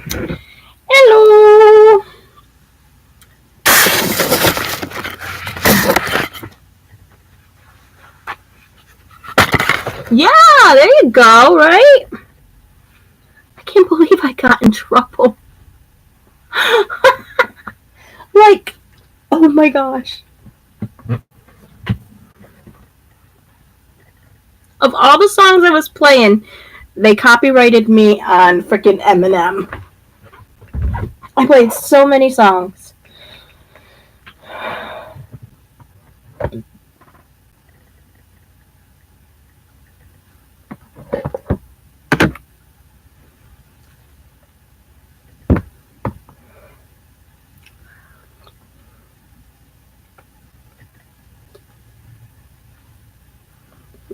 Hello. Yeah, there you go, right? I can't believe I got in trouble. Like, oh my gosh. Of all the songs I was playing, they copyrighted me on freaking Eminem. I played so many songs.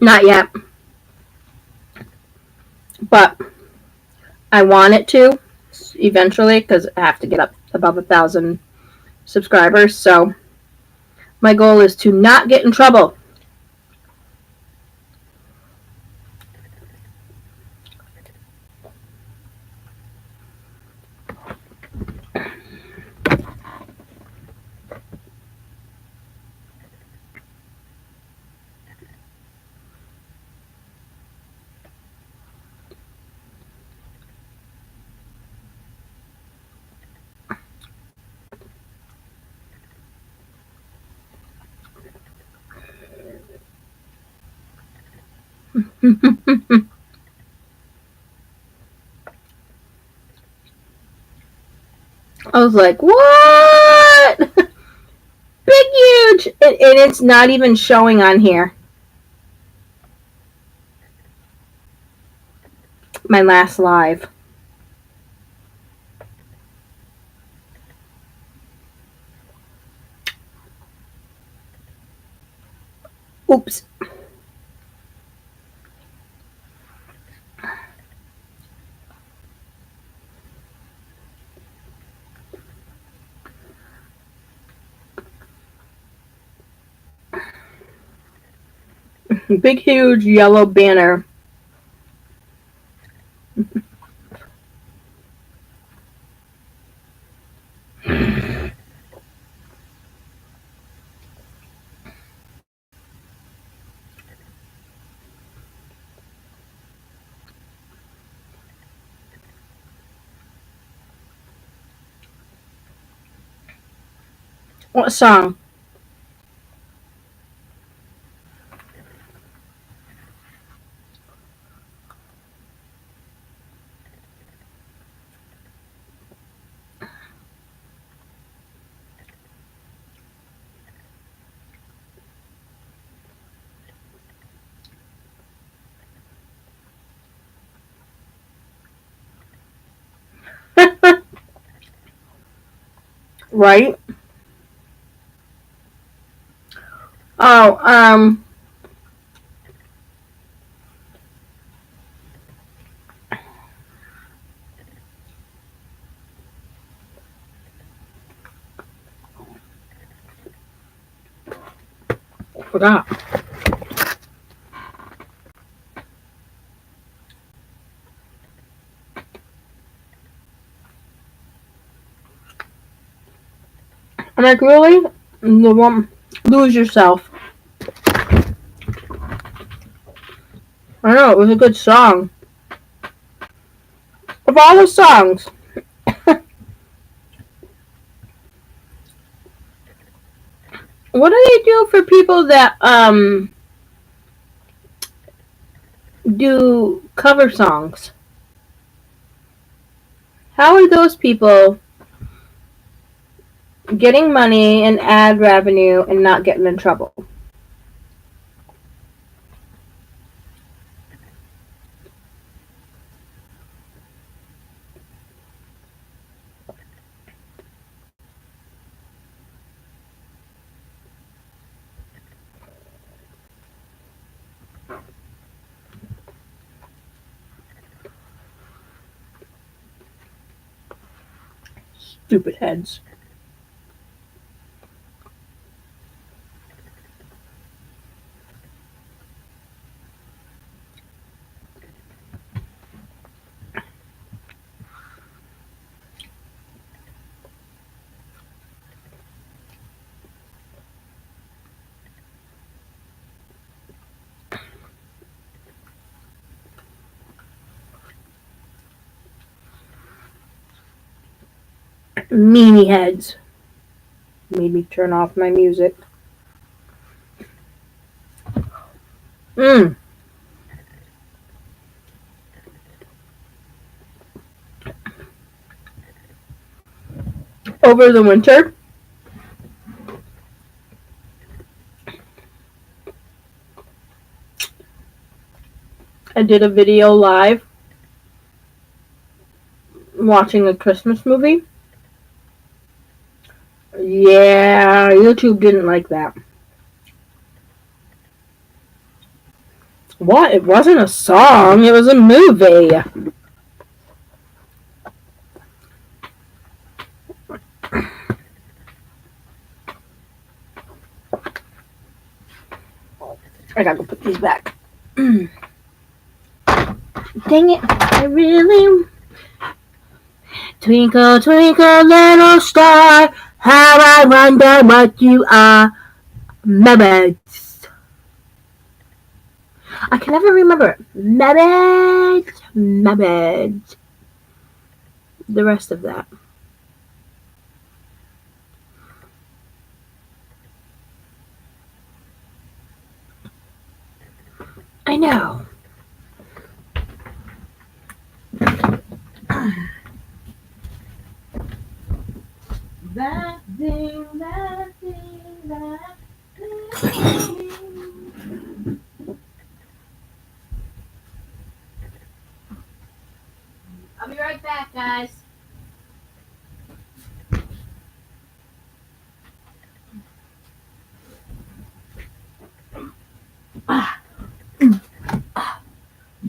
Not yet, but I want it to eventually because I have to get up above 1,000 subscribers. So my goal is to not get in trouble. I was like, what? Big, huge. And it's not even showing on here. My last live. Oops. Big, huge yellow banner. What song? Right? Oh, forgot. I'm like, really? The one, lose yourself. I know, it was a good song. Of all the songs, what do they do for people that, do cover songs? How are those people getting money and ad revenue and not getting in trouble? Stupid heads. Meanie heads. Made me turn off my music. Mmm. Over the winter, I did a video live watching a Christmas movie. Yeah, YouTube didn't like that. What? It wasn't a song, it was a movie. I gotta put these back. Dang it, I really... Twinkle, twinkle, little star, how I wonder what you are. Mermaids. I can never remember it. Mermaids. Mermaids. The rest of that. I know. That thing, that thing, that thing. I'll be right back, guys.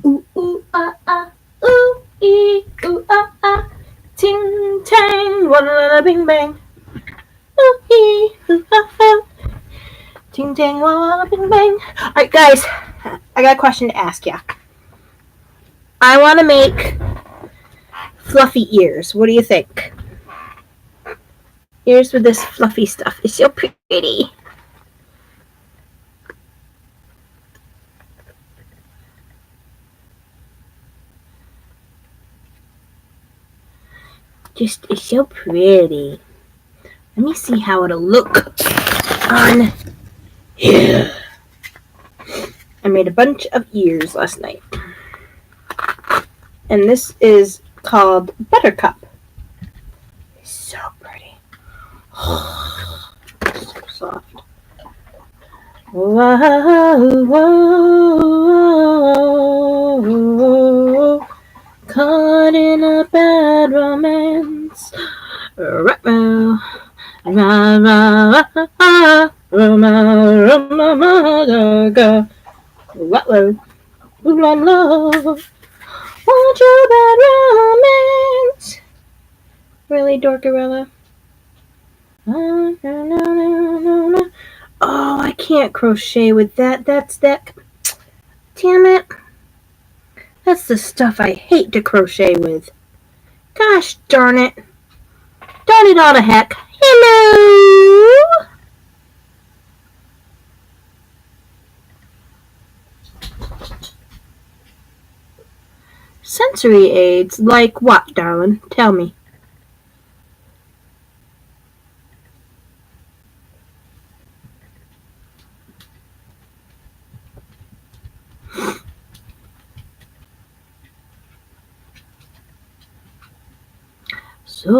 Ooh, ooh, ah, ah. Ooh, ee, ooh, ah, ah. Ting, tang, walla, bing, bang. Ooh, ee, ooh, ah, ah. Ting, tang, walla, bing, bang. Alright, guys. I got a question to ask ya. I want to make fluffy ears. What do you think? Ears with this fluffy stuff. It's so pretty. Just, it's so pretty. Let me see how it'll look on here. I made a bunch of ears last night. And this is called Buttercup. It's so pretty. So soft. Whoa, whoa, whoa. Caught in a bad romance. Ruh-roh. Want your bad romance? Really, Dorkarella? Oh, I can't crochet with that. That's that. Damn it. That's the stuff I hate to crochet with. Gosh darn it. Darn it all to heck. Hello! Sensory aids? Like what, darling? Tell me. So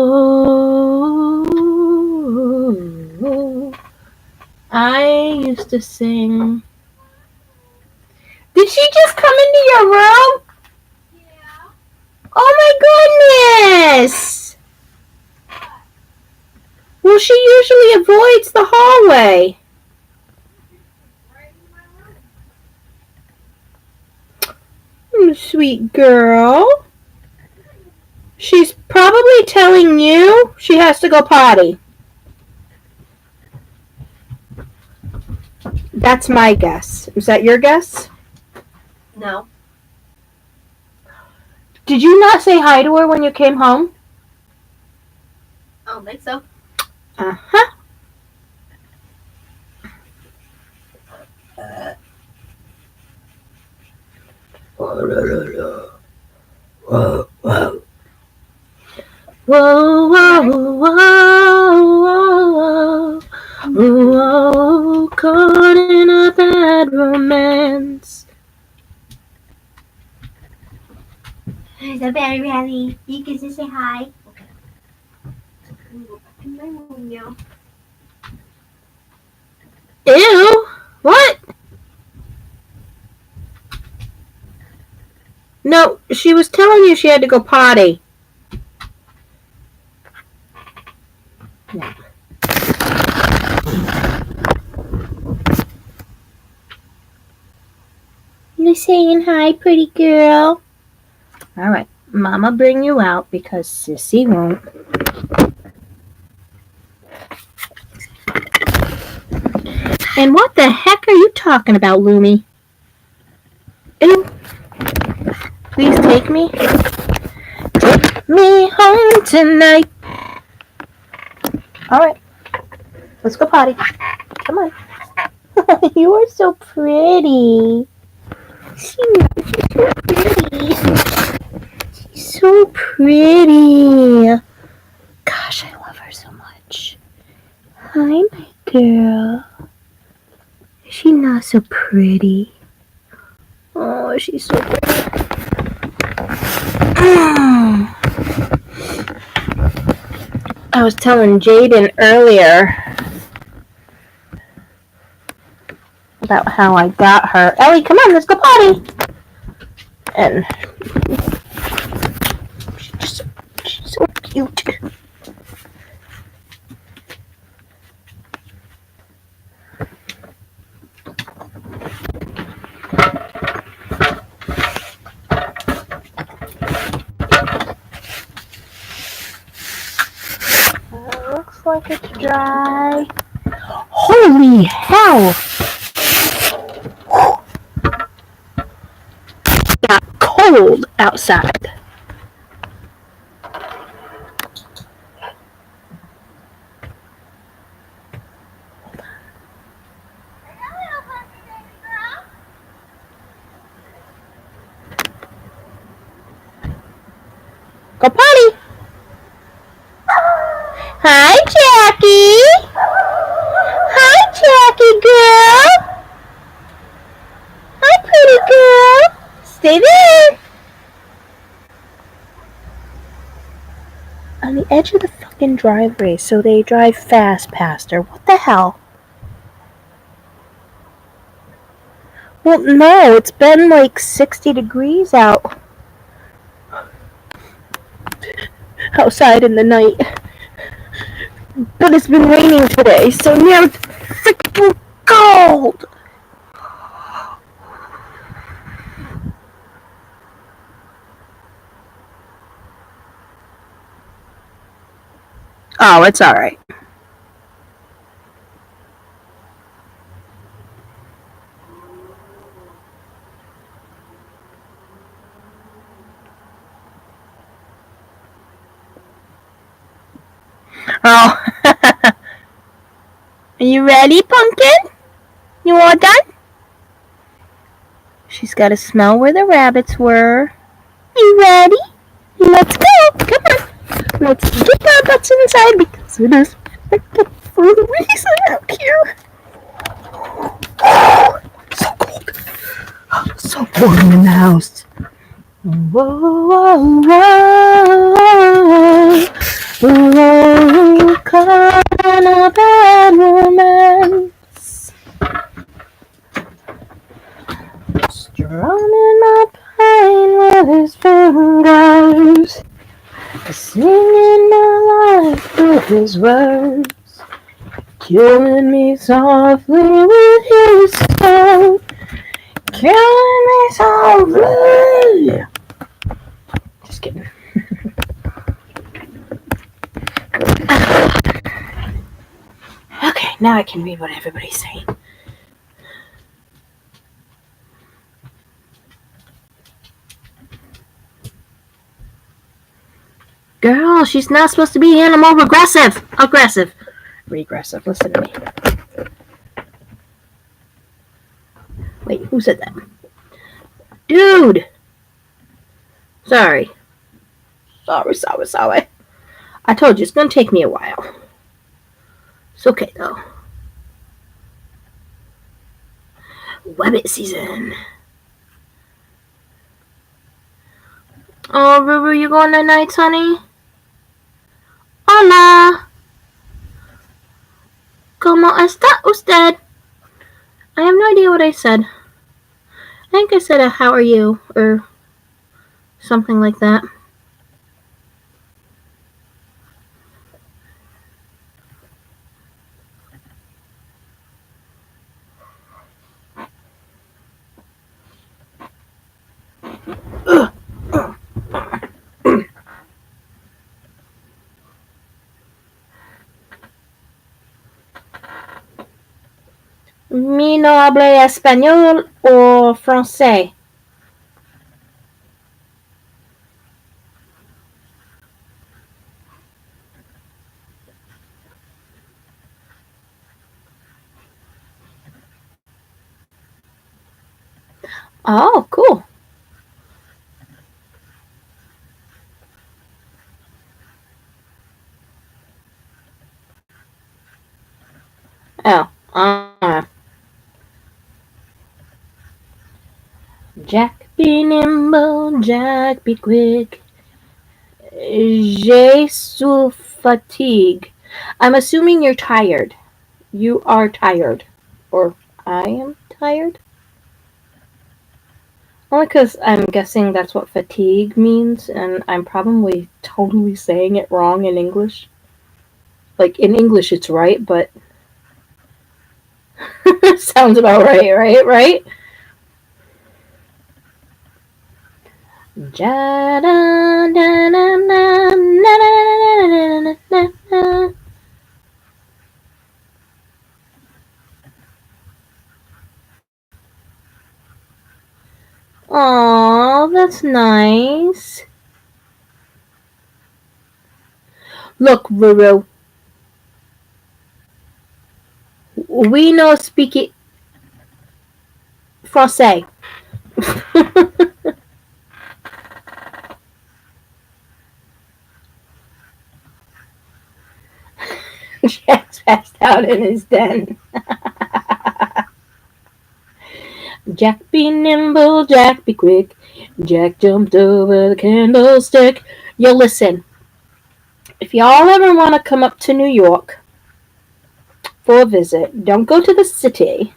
I used to sing. Did she just come into your room? Yeah. Oh my goodness! Well, she usually avoids the hallway. Right in my room. Sweet girl. She's probably telling you she has to go potty. That's my guess. Is that your guess? No. Did you not say hi to her when you came home? I don't think so. Uh-huh. Whoa, whoa, whoa, She's a very rally. You can just say hi. Okay. I'm gonna go back in my room now. Ew! What? No, she was telling you she had to go potty. Yeah. You saying hi, pretty girl? All right, Mama bring you out because Sissy won't. And what the heck are you talking about, Lumi? Ew. Please take me. Take me home tonight. All right, let's go potty. Come on. You are so pretty. She's so pretty. She's so pretty. Gosh, I love her so much. Hi, my girl. Is she not so pretty? Oh, she's so pretty. I was telling Jaden earlier about how I got her. Ellie, come on, let's go potty. And she's so cute. Looks like it's dry. Holy hell! Got cold outside. Go potty. Hi, Jackie. Hi, Jackie girl. Hi, pretty girl. Stay there. On the edge of the fucking driveway, so they drive fast past her. What the hell? Well, no, it's been like 60 degrees outside in the night. But it's been raining today, so now it's freaking cold. Oh, it's alright. Oh. Are you ready, Pumpkin? You all done? She's got to smell where the rabbits were. You ready? Let's go. Come on. Let's get our butts inside because it is freaking freezing out here. Oh, so cold. So warm in the house. Whoa, whoa, whoa, whoa, kind of bad romance. Strumming my pain with his fingers, singing my life with his words, killing me softly with his song, killing me softly. Just kidding. Okay, now I can read what everybody's saying. Girl, she's not supposed to be animal regressive. Aggressive. Regressive. Listen to me. Wait, who said that? Dude! Sorry. Sorry. I told you, it's gonna take me a while. It's okay, though. Wabbit season. Oh, Ruru, you going to nights, honey? Hola, ¿cómo está usted? I have no idea what I said. I think I said how are you, or something like that. Mi no hable español o francés. Oh, cool. Oh, Jack be nimble, Jack be quick. J'ai sous fatigue. I'm assuming you're tired. You are tired. Or I am tired? Only because I'm guessing that's what fatigue means, and I'm probably totally saying it wrong in English. Like, in English it's right, but sounds about right, right? Aw, that's nice. Look, Ruru, we no speak it français. Jack's passed out in his den. Jack be nimble, Jack be quick. Jack jumped over the candlestick. Yo, listen, if y'all ever want to come up to New York for a visit, don't go to the city.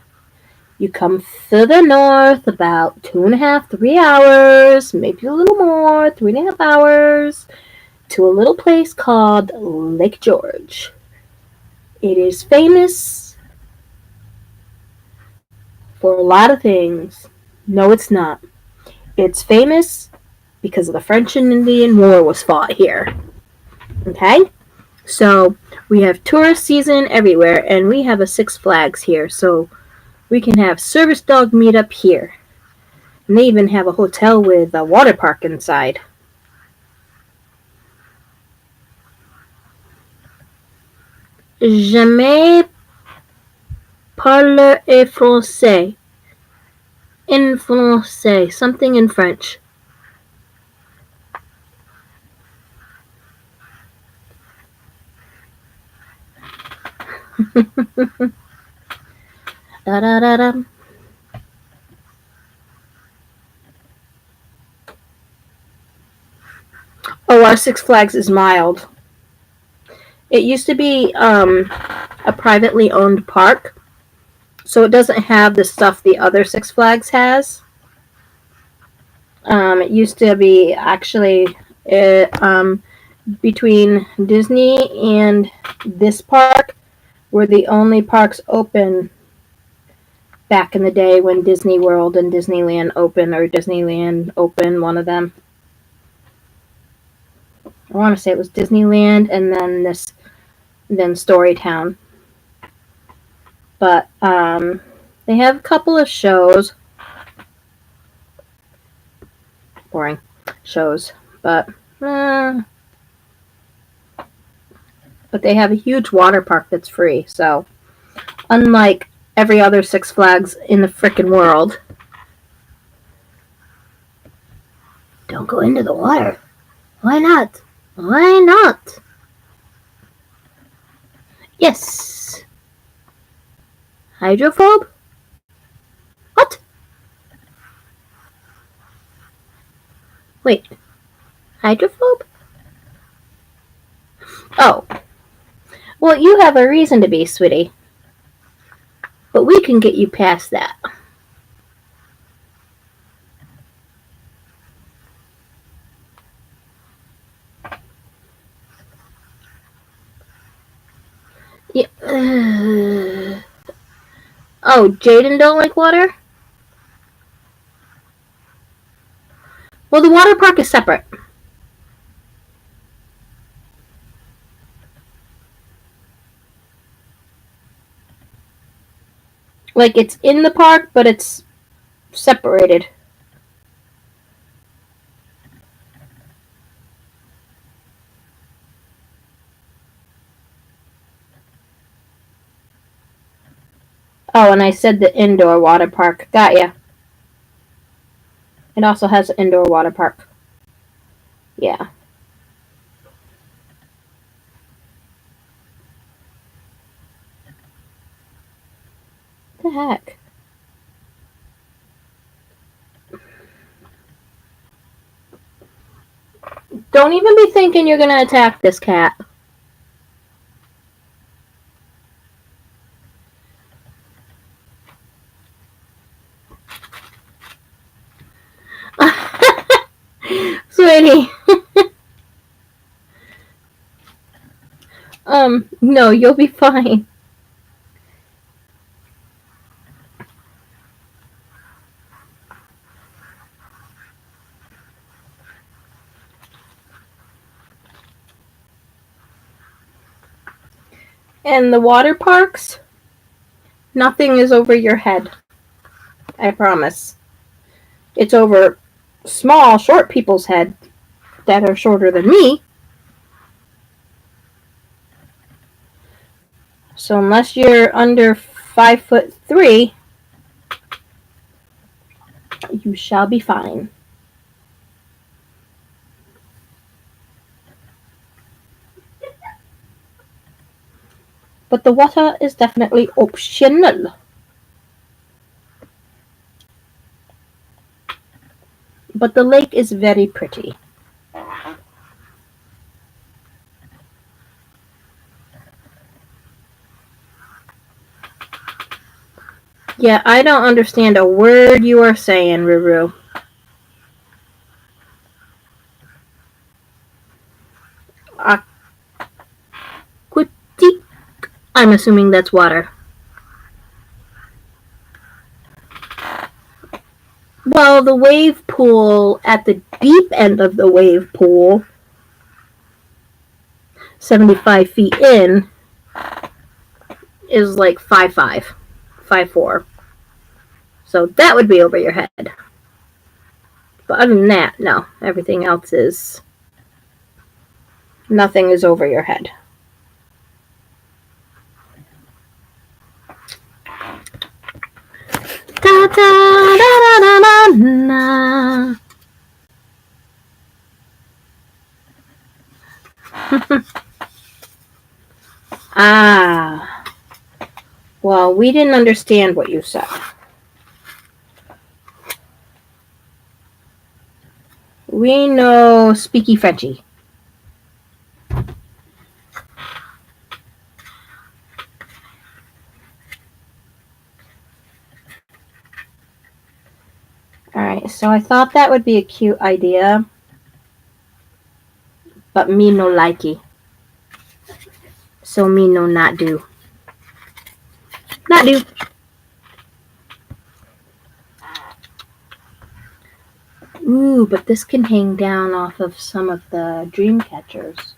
You come further north, about 2.5, 3 hours, maybe a little more, 3.5 hours, to a little place called Lake George. It is famous for a lot of things. No, it's not. It's famous because the French and Indian War was fought here. Okay? So we have tourist season everywhere, and we have a Six Flags here. So we can have service dog meet up here. And they even have a hotel with a water park inside. Jamais parle français. In français. Something in French. Da da da da. Oh, our Six Flags is mild. It used to be a privately owned park, so it doesn't have the stuff the other Six Flags has. It used to be actually between Disney and this park were the only parks open back in the day when Disney World and Disneyland opened, or Disneyland opened, one of them. I want to say it was Disneyland and then Storytown. But they have a couple of shows, boring shows, but they have a huge water park that's free. So unlike every other Six Flags in the frickin' world, don't go into the water. Why not? Why not? Yes. Hydrophobe? What? Wait. Hydrophobe? Oh, well, you have a reason to be, sweetie. But we can get you past that. Yeah. Oh, Jaden don't like water? Well, the water park is separate. Like, it's in the park, but it's separated. Oh, and I said the indoor water park. Got ya. It also has an indoor water park. Yeah. What the heck? Don't even be thinking you're gonna attack this cat. Sweetie. No, you'll be fine. And the water parks, nothing is over your head. I promise. It's over small, short people's head that are shorter than me. So unless you're under 5'3", you shall be fine. But the water is definitely optional. But the lake is very pretty. Yeah, I don't understand a word you are saying, Ruru. Aquatic. I'm assuming that's water. Well, the wave pool at the deep end of the wave pool, 75 feet in, is like 5'5", 5'4". So that would be over your head. But other than that, no. Everything else is. Nothing is over your head. Da, da, da, da, da, da. Ah. Well, we didn't understand what you said. We know speaky Frenchy. Alright, so I thought that would be a cute idea. But me no likey. So me no not do. Not do. Ooh, but this can hang down off of some of the dream catchers.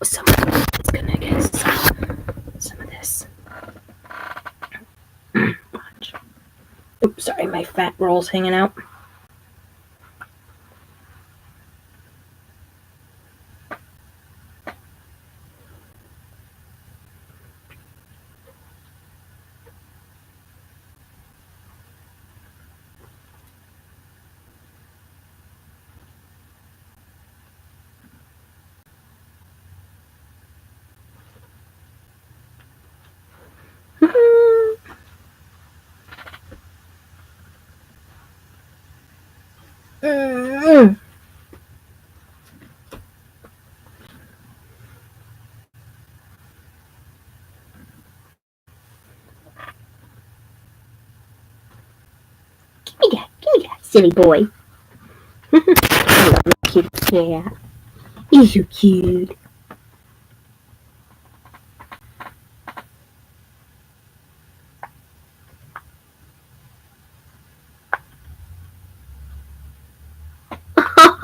Someone's gonna get some of this. Watch. Oops, sorry, my fat roll's hanging out. that, silly boy. I love my cute cat. He's so cute.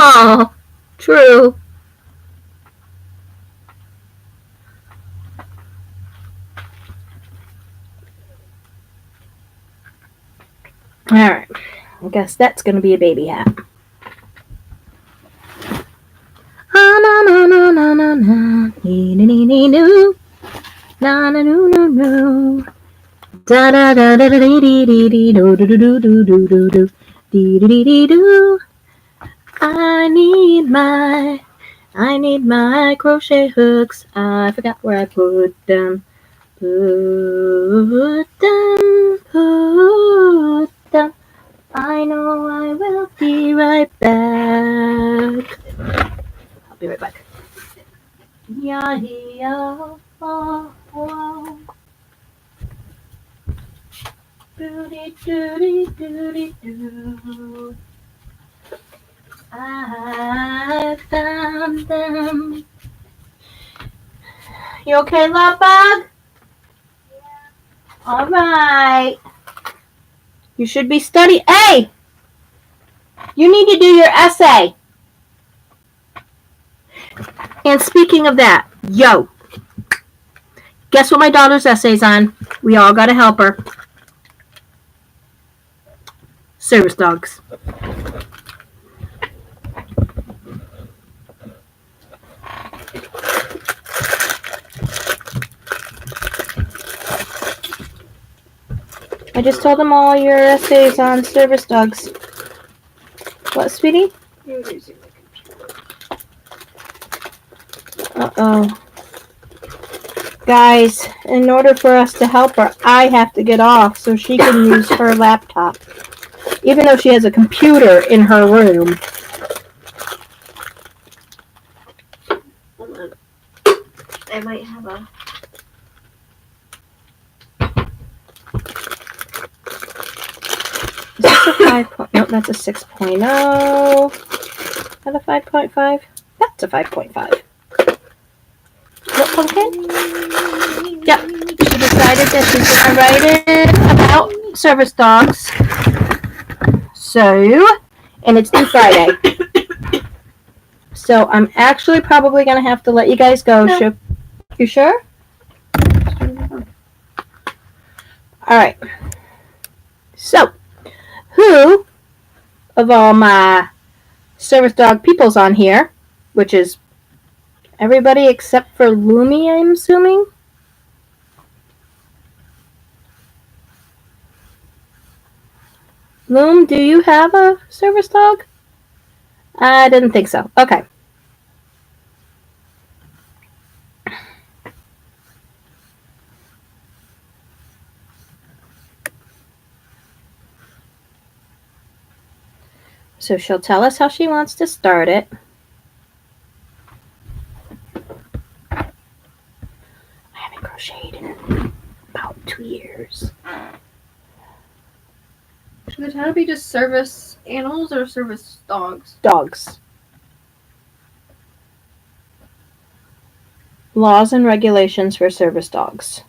Oh, true. Alright, I guess that's gonna be a baby hat. Ah, na na na na na na, nee nee nee nee no, na na no no no, da da da da da dee dee dee do do do do do do do do, dee dee dee do. I need my crochet hooks. I forgot where I put them. Put them. I know I will be right back. I'll be right back. Yeah, yeah, oh, oh. Doody, doody, doody, doo. I found them. You okay, love bug? Yeah. All right. You should be studying. Hey! You need to do your essay. And speaking of that, yo, guess what my daughter's essay's on? We all gotta help her. Service dogs. I just told them all your essays on service dogs. What, sweetie? Uh-oh. Guys, in order for us to help her, I have to get off so she can use her laptop. Even though she has a computer in her room. Hold on. I might have a... Is this a 5? Nope, that's a 6.0. Is that a 5.5? That's a 5.5. What, Pumpkin? Yep. She decided that she's going to write it about service dogs. So, and it's due Friday. So I'm actually probably going to have to let you guys go. No. You sure? Alright. So, who of all my service dog peoples on here, which is everybody except for Lumi, I'm assuming? Loom, do you have a service dog? I didn't think so. Okay. So she'll tell us how she wants to start it. I haven't crocheted in about 2 years. Should the title be just service animals or service dogs? Dogs. Laws and regulations for service dogs.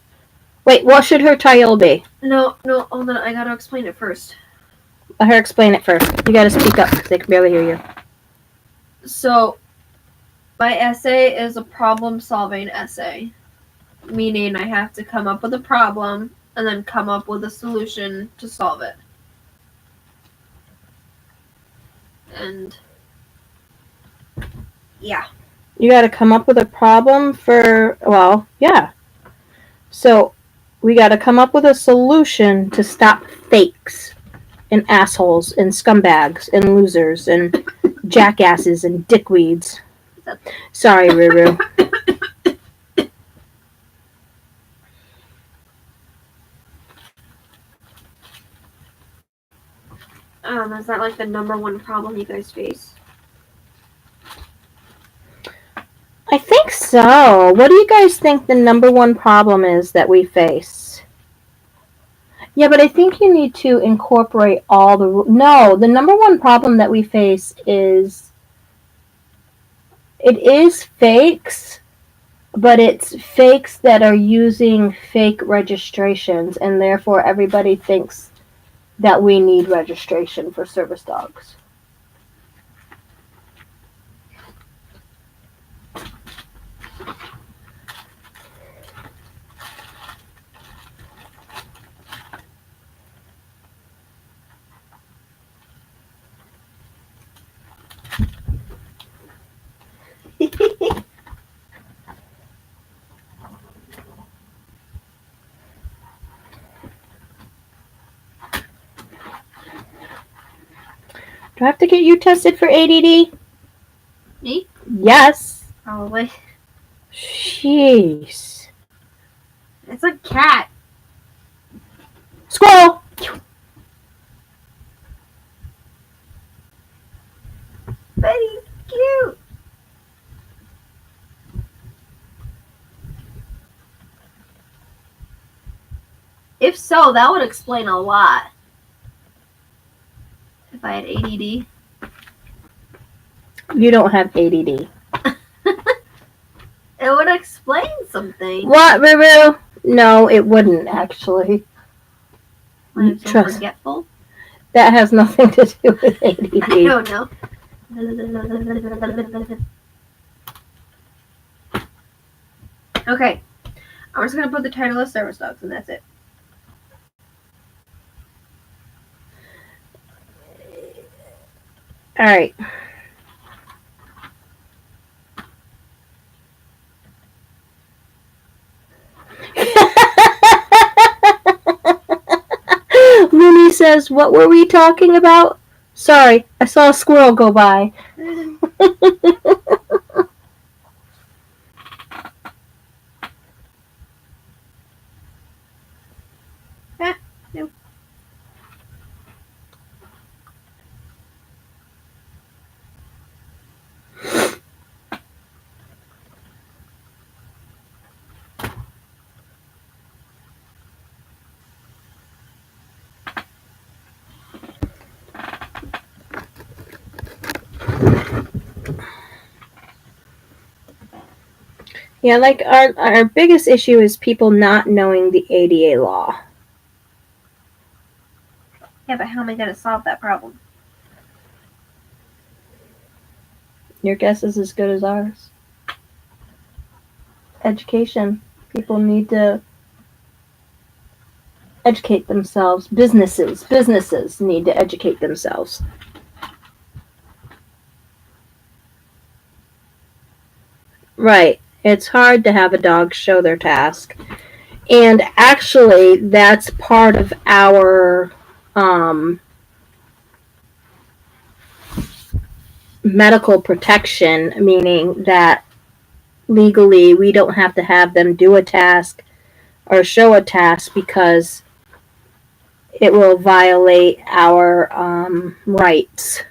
Wait, what should her title be? No, hold on. I gotta explain it first. Let her explain it first. You gotta speak up because they can barely hear you. So, my essay is a problem-solving essay. Meaning I have to come up with a problem and then come up with a solution to solve it. And yeah. You gotta come up with a problem for, well, yeah. So, we gotta come up with a solution to stop fakes and assholes and scumbags and losers and jackasses and dickweeds. Sorry, Ruru. Is that like the number one problem you guys face? I think so. What do you guys think the number one problem is that we face? Yeah, but I think you need to incorporate all the. No, the number one problem that we face is it is fakes, but it's fakes that are using fake registrations, and therefore everybody thinks that we need registration for service dogs. Do I have to get you tested for ADD? Me? Yes. Probably. Jeez. It's a cat. Squirrel! But he's cute. If so, that would explain a lot. If I had ADD. You don't have ADD. It would explain something. What, Ruru? No, it wouldn't actually. I'm so Trust. forgetful. That has nothing to do with ADD. I don't know. Okay. I'm just gonna put the title of service dogs and that's it. Alright. Looney says, what were we talking about? Sorry, I saw a squirrel go by. No. Yeah, like our biggest issue is people not knowing the ADA law. Yeah, but how am I gonna solve that problem? Your guess is as good as ours. Education. People need to educate themselves. Businesses need to educate themselves. Right. It's hard to have a dog show their task. And actually, that's part of our medical protection, meaning that legally we don't have to have them do a task or show a task because it will violate our rights.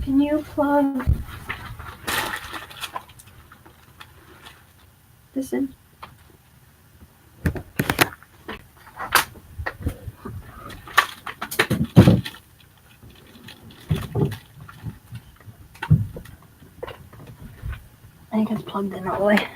Can you plug this in? I think it's plugged in all the way.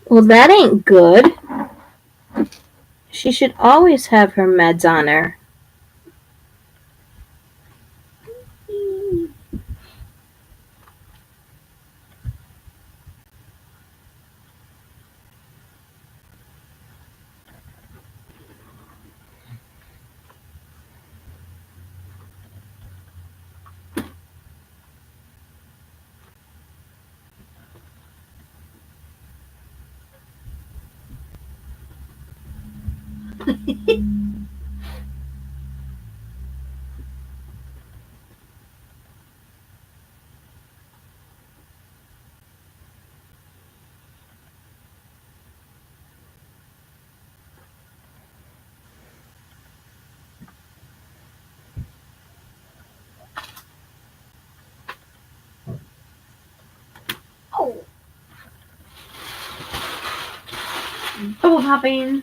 Well, that ain't good. She should always have her meds on her. Oh. Bubble popping.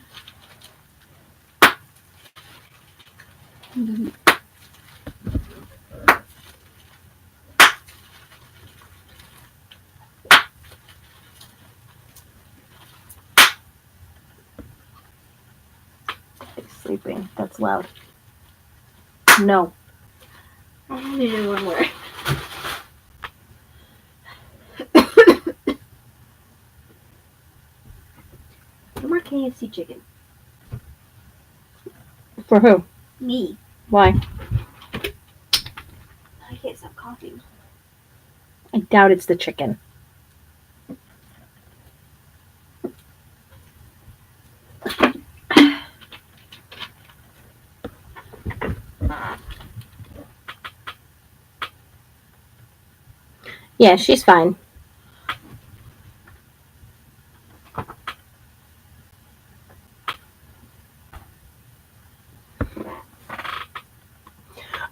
He's sleeping. That's loud. No. I only knew one word. No more KFC chicken. For who? Me. Why? I can't stop coughing. I doubt it's the chicken. Yeah, she's fine.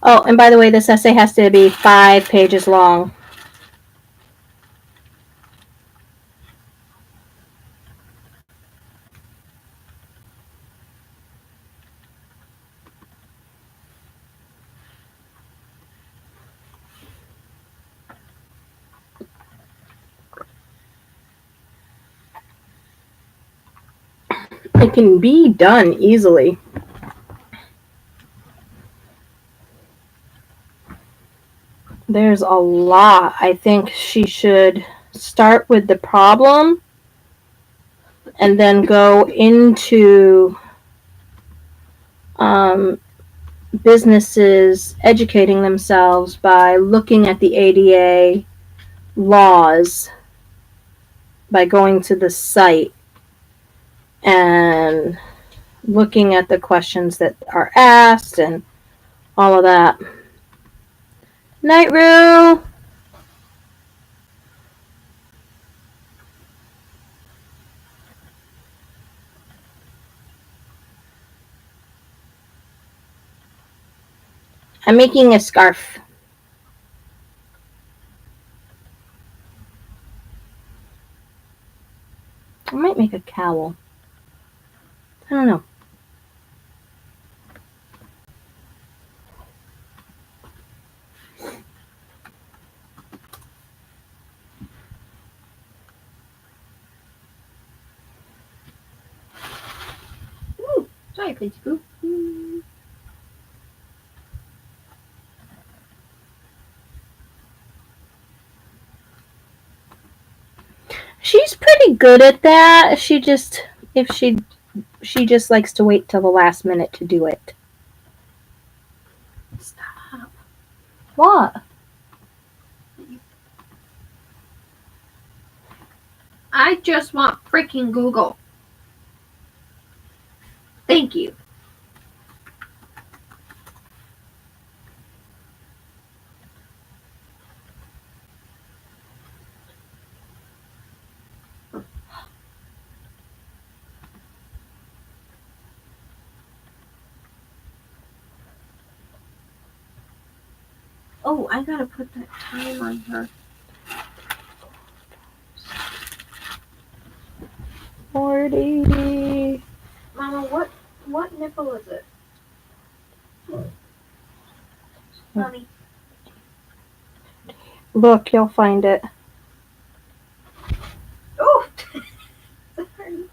Oh, and by the way, this essay has to be 5 pages long. It can be done easily. There's a lot. I think she should start with the problem and then go into businesses educating themselves by looking at the ADA laws, by going to the site and looking at the questions that are asked and all of that. Night, Rue. I'm making a scarf. I might make a cowl. I don't know. Ooh, sorry, Platy Poo. She's pretty good at that. She just likes to wait till the last minute to do it. Stop. What? I just want freaking Google. Thank you. Oh, I gotta put that time on her. 40. Mama, what nipple is it? Mommy. Look, you'll find it. Oh! Sorry.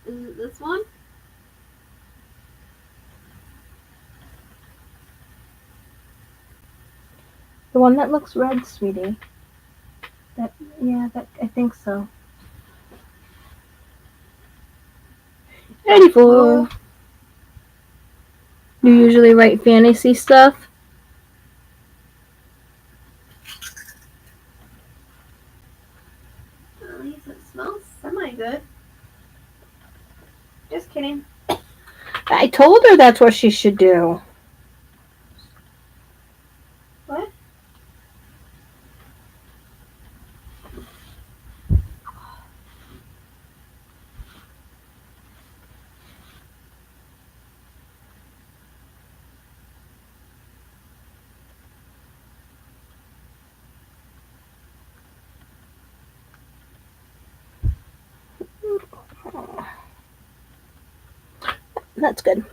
Is it this one? The one that looks red, sweetie. That I think so. Ready for. You usually write fantasy stuff? At least it smells semi-good. Just kidding. I told her that's what she should do. What? That's good.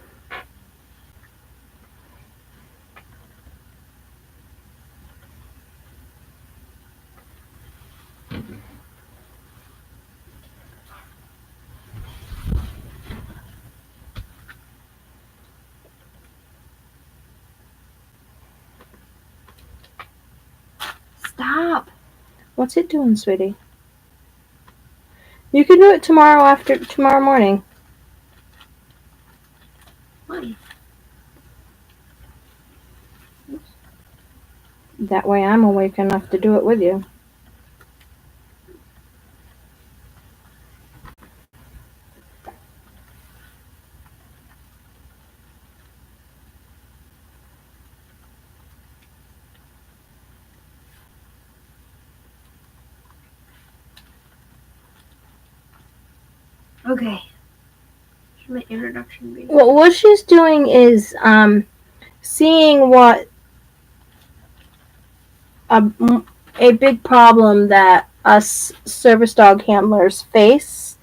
Stop. What's it doing, sweetie? You can do it tomorrow morning. Why? That way I'm awake enough to do it with you. Okay. Should my introduction be? Well, what she's doing is seeing what a big problem that us service dog handlers face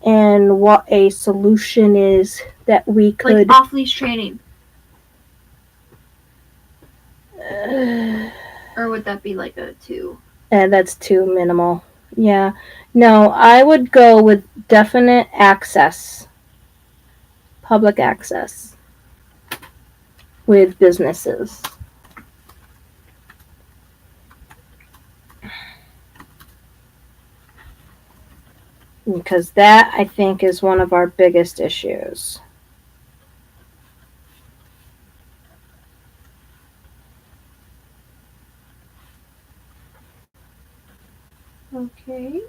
and what a solution is that we could. Like off-leash training. Or would that be like a 2? That's too minimal. Yeah. No, I would go with definite access. Public access with businesses. Because that, I think, is one of our biggest issues. Okay.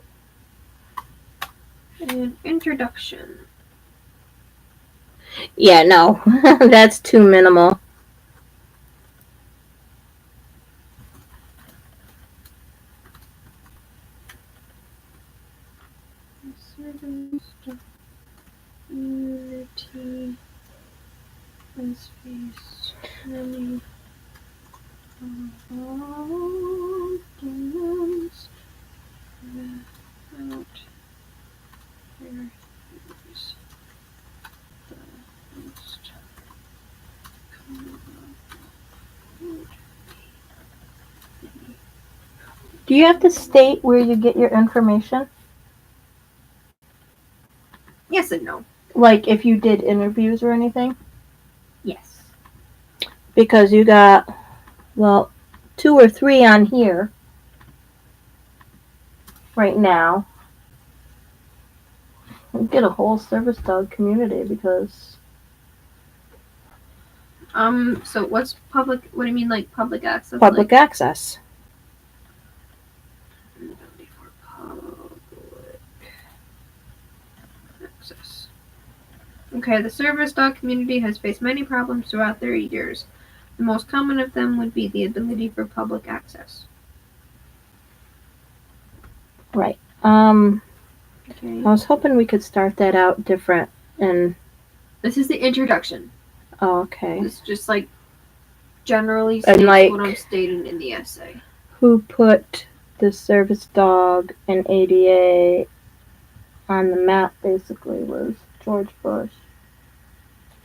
And introduction. Yeah, no, that's too minimal. Unity has faced many problems without their use the most Do you have to state where you get your information? Yes and no. Like if you did interviews or anything? Yes. Because you got, well, 2 or 3 on here right now. You get a whole service dog community because. So what's public? What do you mean, like public access? Public access. Access. Okay, the service dog community has faced many problems throughout their years. The most common of them would be the ability for public access. Right. Okay. I was hoping we could start that out different and. This is the introduction. Oh, okay. This just like generally states like, what I'm stating in the essay. Who put the service dog and ADA on the map basically was George Bush.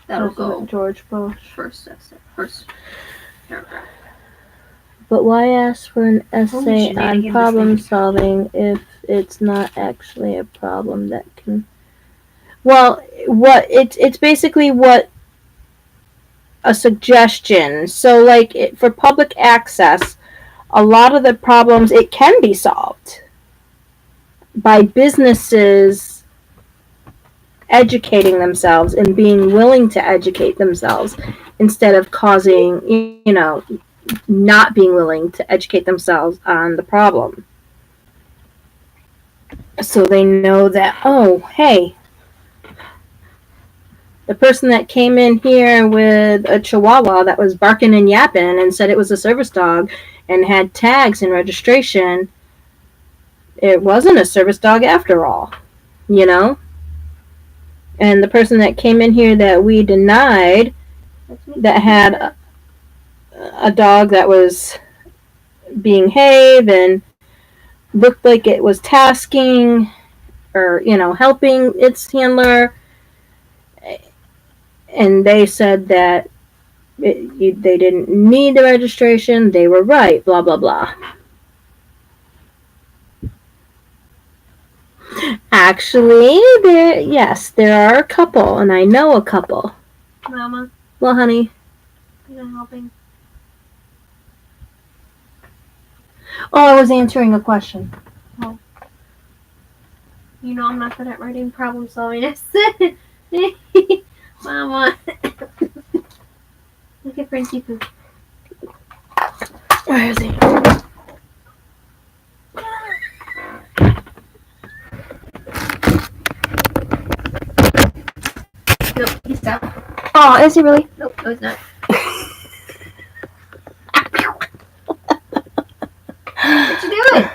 That'll President go George Bush. first essay, first paragraph. But why ask for an essay on shenanigans problem this thing. solving if it's not actually a problem that can? Well, it's basically what a suggestion. So like for public access, a lot of the problems it can be solved by businesses educating themselves and being willing to educate themselves instead of causing, not being willing to educate themselves on the problem. So they know that, oh, hey, the person that came in here with a chihuahua that was barking and yapping and said it was a service dog and had tags and registration, it wasn't a service dog after all, you know? And the person that came in here that we denied that had a dog that was being behaved and looked like it was tasking or, helping its handler, and they said that they didn't need the registration, they were right, blah, blah, blah. Actually, there are a couple, and I know a couple. Mama. Well, honey. You're not helping. Oh, I was answering a question. Oh. You know I'm not good at writing problem solving. Mama. Look at Frankie Poo. Where is he? Nope, he's down. Oh, is he really? Nope, no, he's not. What you doing?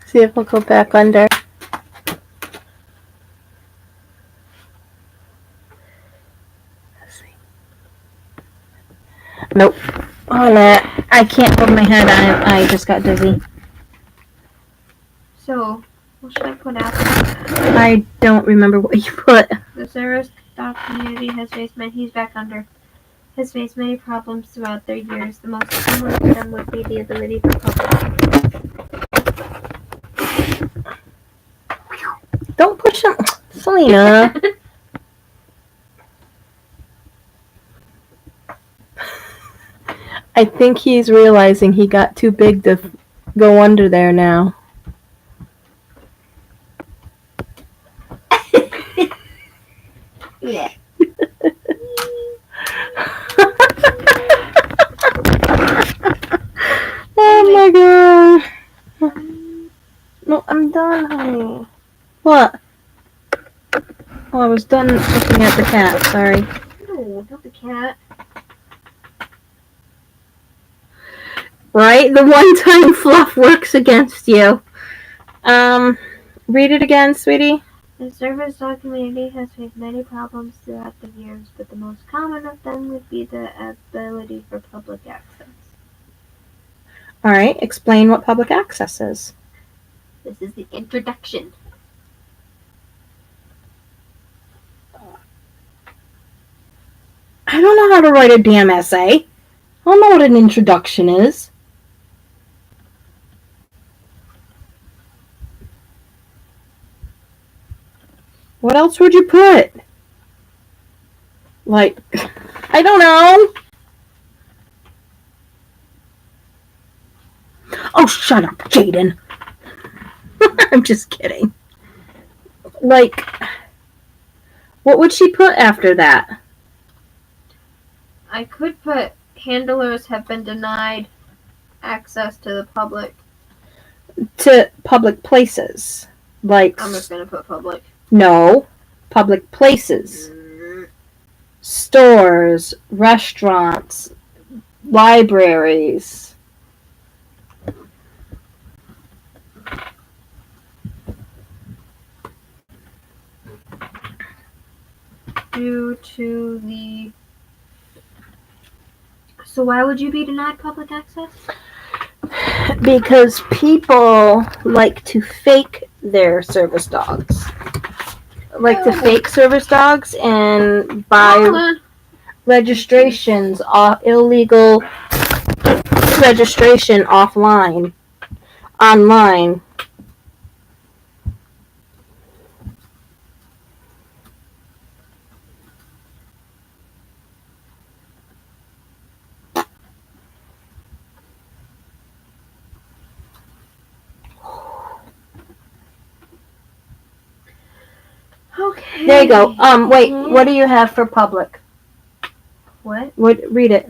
See if we'll go back under. Nope. Oh, no. I can't hold my head. I just got dizzy. So, what should I put out? I don't remember what you put. The service dog community has faced he's back under. Has faced many problems throughout their years. The most common of them would be the ability for public. Don't push him. Selena. I think he's realizing he got too big to go under there now. Yeah. Oh my god. No, I'm done, honey. What? Oh, I was done looking at the cat. Sorry. No, not the cat. Right? The one time fluff works against you. Read it again, sweetie. The service dog community has faced many problems throughout the years, but the most common of them would be the ability for public access. Alright, explain what public access is. This is the introduction. I don't know how to write a damn essay. I don't know what an introduction is. What else would you put? Like, I don't know. Oh, shut up, Jaden. I'm just kidding. Like, what would she put after that? I could put handlers have been denied access to the public. To public places. Like, I'm just going to put public. no, public places. Stores, restaurants, libraries. Due to the... So why would you be denied public access? Because people like to fake their service dogs. Like to fake service dogs and buy registrations, illegal registration online. Okay. There you go. Wait. What do you have for public? What? Read it.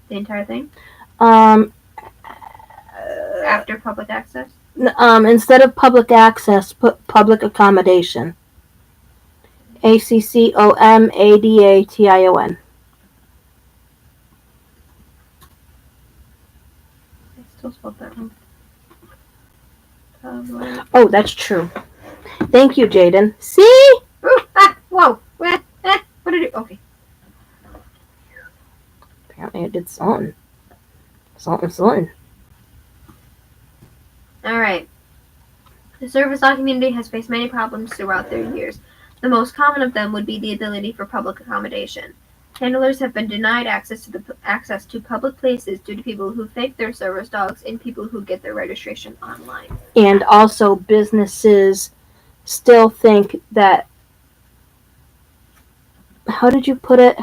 The entire thing? After public access? Instead of public access, put public accommodation. ACCOMADATION. I still spelled that wrong. Public. Oh, that's true. Thank you, Jaden. See? Ooh, whoa. What did it do? Okay. Apparently it did something. Something. Alright. The service dog community has faced many problems throughout their years. The most common of them would be the ability for public accommodation. Handlers have been denied access to public places due to people who fake their service dogs and people who get their registration online. And also businesses still think that, how did you put it?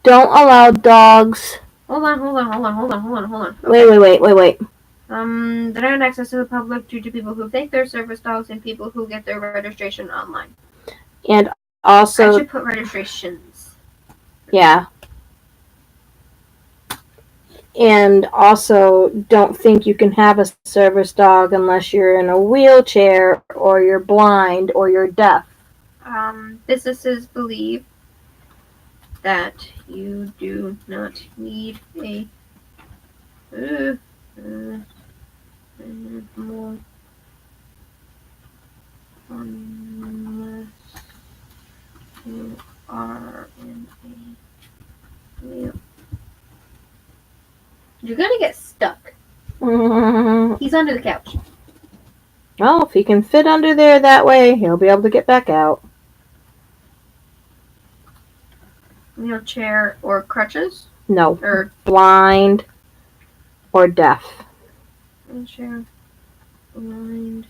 Don't allow dogs. Hold on. Okay. Wait. Denied access to the public due to people who fake their service dogs and people who get their registration online. And also, I should put registrations. Yeah. And also, don't think you can have a service dog unless you're in a wheelchair or you're blind or you're deaf. Businesses believe that you do not need a animal unless you are in a wheel. You're gonna get stuck. He's under the couch. Well, if he can fit under there that way, he'll be able to get back out. Wheelchair or crutches? No. Or blind or deaf. Wheelchair, blind.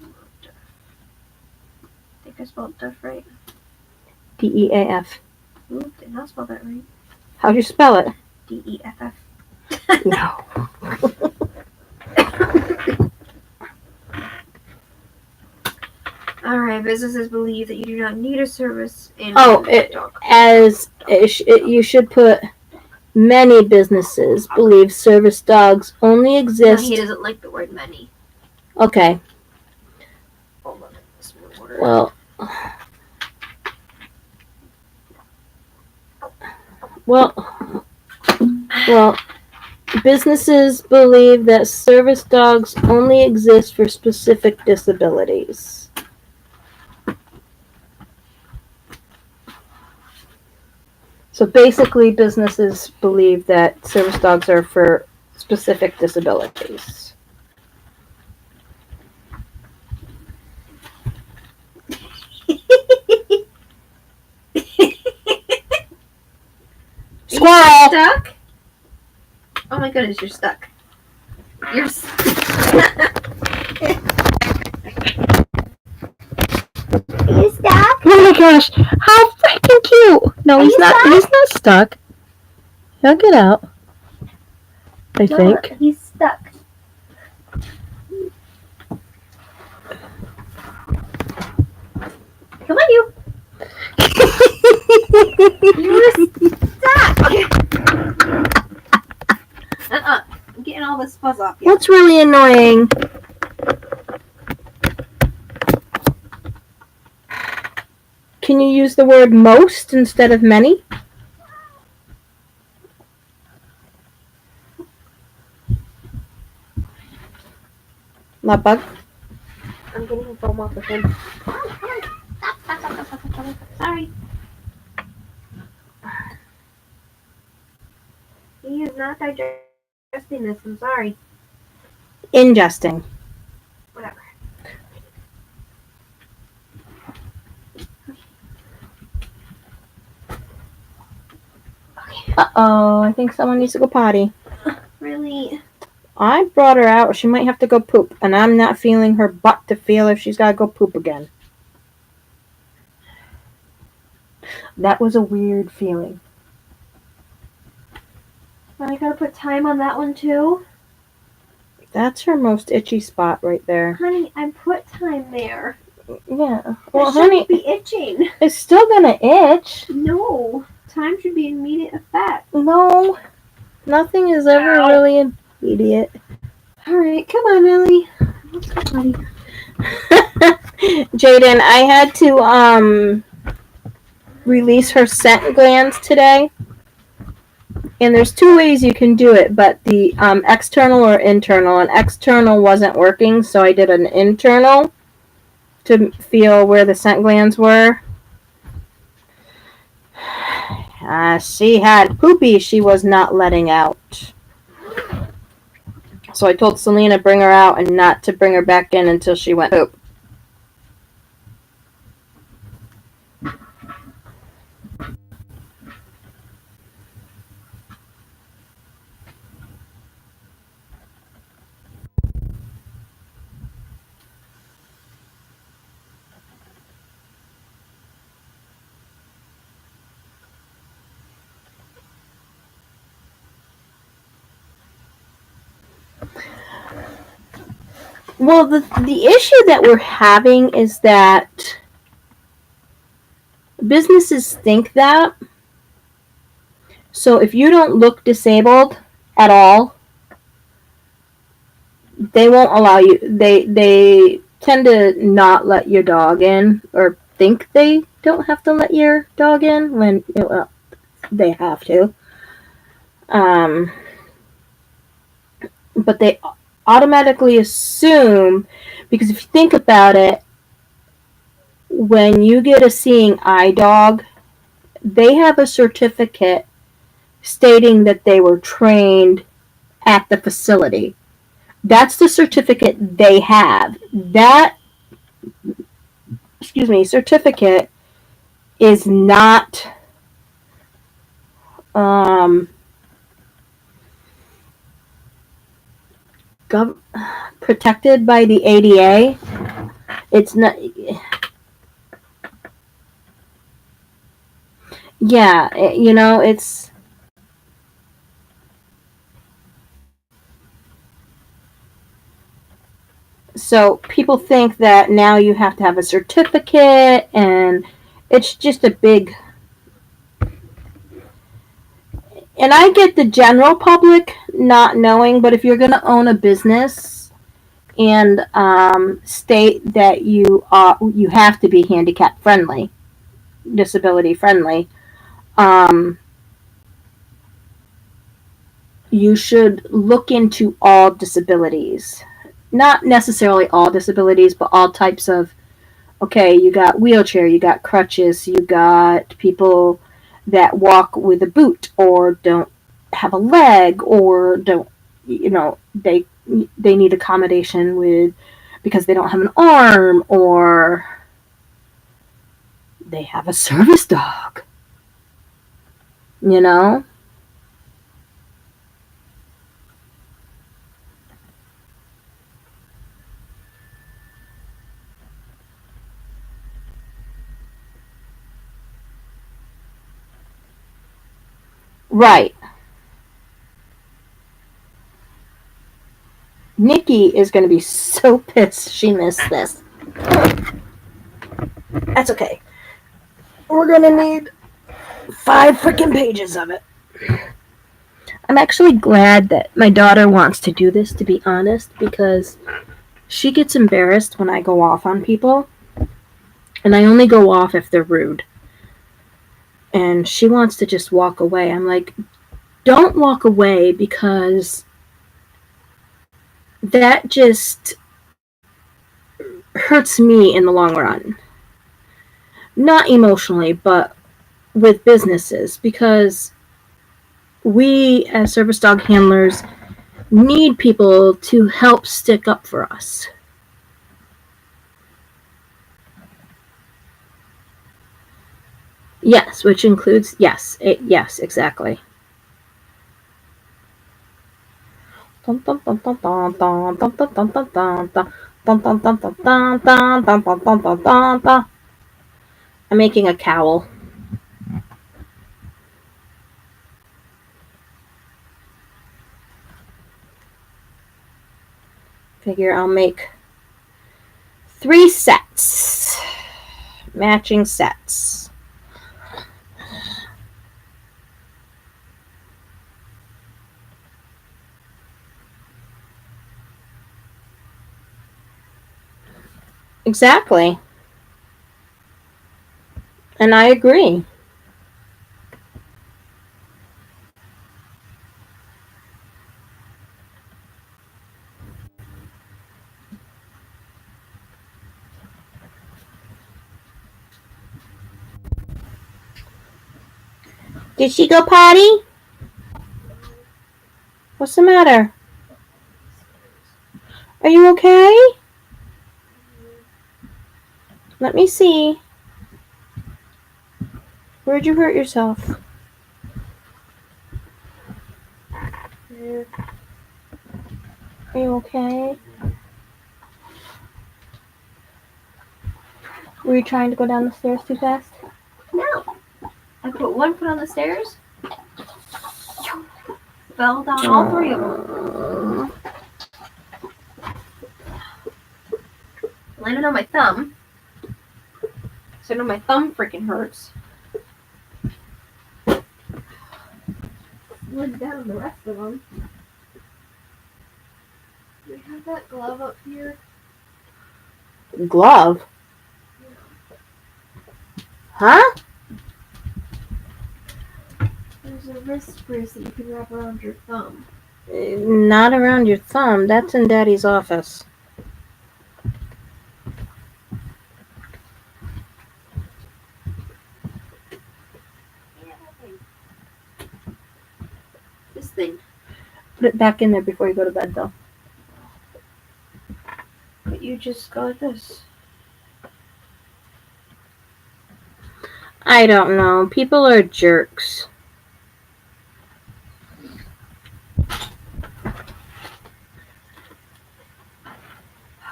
I think I spelled deaf right. DEAF. Ooh, did not spell that right. How'd you spell it? DEFF. No. Alright, businesses believe that you do not need a service in dog. You should put many businesses believe service dogs only exist. No, he doesn't like the word many. Okay. Hold on. Well, businesses believe that service dogs only exist for specific disabilities. So basically, businesses believe that service dogs are for specific disabilities. Squirrel! Stuck? Oh my goodness, you're stuck. You're stuck. Are you stuck? Oh my gosh, how freaking cute! No, he's not. Stuck? He's not stuck. He'll get out. I think he's stuck. Come on, you. You're stuck. I'm getting all this fuzz off you. That's really annoying. Can you use the word most instead of many? Not bug? I'm getting foam off of him. Stop. Sorry. He is not digesting this. I'm sorry. Ingesting. Whatever. Okay. Uh-oh, I think someone needs to go potty. Really? I brought her out. She might have to go poop, and I'm not feeling her butt to feel if she's got to go poop again. That was a weird feeling. I gotta put time on that one too? That's her most itchy spot right there. Honey, I put time there. Yeah. Well, it shouldn't be itching. It's still gonna itch. No. Time should be immediate effect. No. Nothing is ever really immediate. Alright, come on, Ellie. Let's go, buddy. Jaden, I had to release her scent glands today. And there's two ways you can do it, but the external or internal. And external wasn't working, so I did an internal to feel where the scent glands were. She had poopy she was not letting out. So I told Selena bring her out and not to bring her back in until she went poop. Well, the issue that we're having is that businesses think that. So if you don't look disabled at all, they won't allow you. They tend to not let your dog in, or think they don't have to let your dog in when they have to. But they automatically assume, because if you think about it, when you get a seeing eye dog, they have a certificate stating that they were trained at the facility. That's the certificate they have. That, certificate is not protected by the ADA. It's not. Yeah, it's. So people think that now you have to have a certificate, and it's just a big. And I get the general public not knowing, but if you're going to own a business and state that you have to be handicap friendly, disability friendly, you should look into all disabilities. Not necessarily all disabilities, but all types of. Okay, you got wheelchair, you got crutches, you got people that walk with a boot or don't have a leg, or don't, they need accommodation with, because they don't have an arm, or they have a service dog. Right. Nikki is going to be so pissed she missed this. That's okay. We're going to need 5 freaking pages of it. I'm actually glad that my daughter wants to do this, to be honest, because she gets embarrassed when I go off on people. And I only go off if they're rude. And she wants to just walk away. I'm like, don't walk away, because that just hurts me in the long run. Not emotionally, but with businesses, because we as service dog handlers need people to help stick up for us. Yes, which includes, yes, exactly. I'm making a cowl. figure I'll make 3 sets. Matching sets. Exactly. And I agree. Did she go potty? What's the matter? Are you okay? Let me see. Where'd you hurt yourself? Are you okay? Were you trying to go down the stairs too fast? No. I put one foot on the stairs. Fell down all 3 of them. Landed on my thumb. So now my thumb freaking hurts. Slid down the rest of them. Do we have that glove up here? Glove? Huh? There's a wrist brace that you can wrap around your thumb. Not around your thumb. That's in Daddy's office. This thing. Put it back in there before you go to bed, though. But you just go like this. I don't know. People are jerks.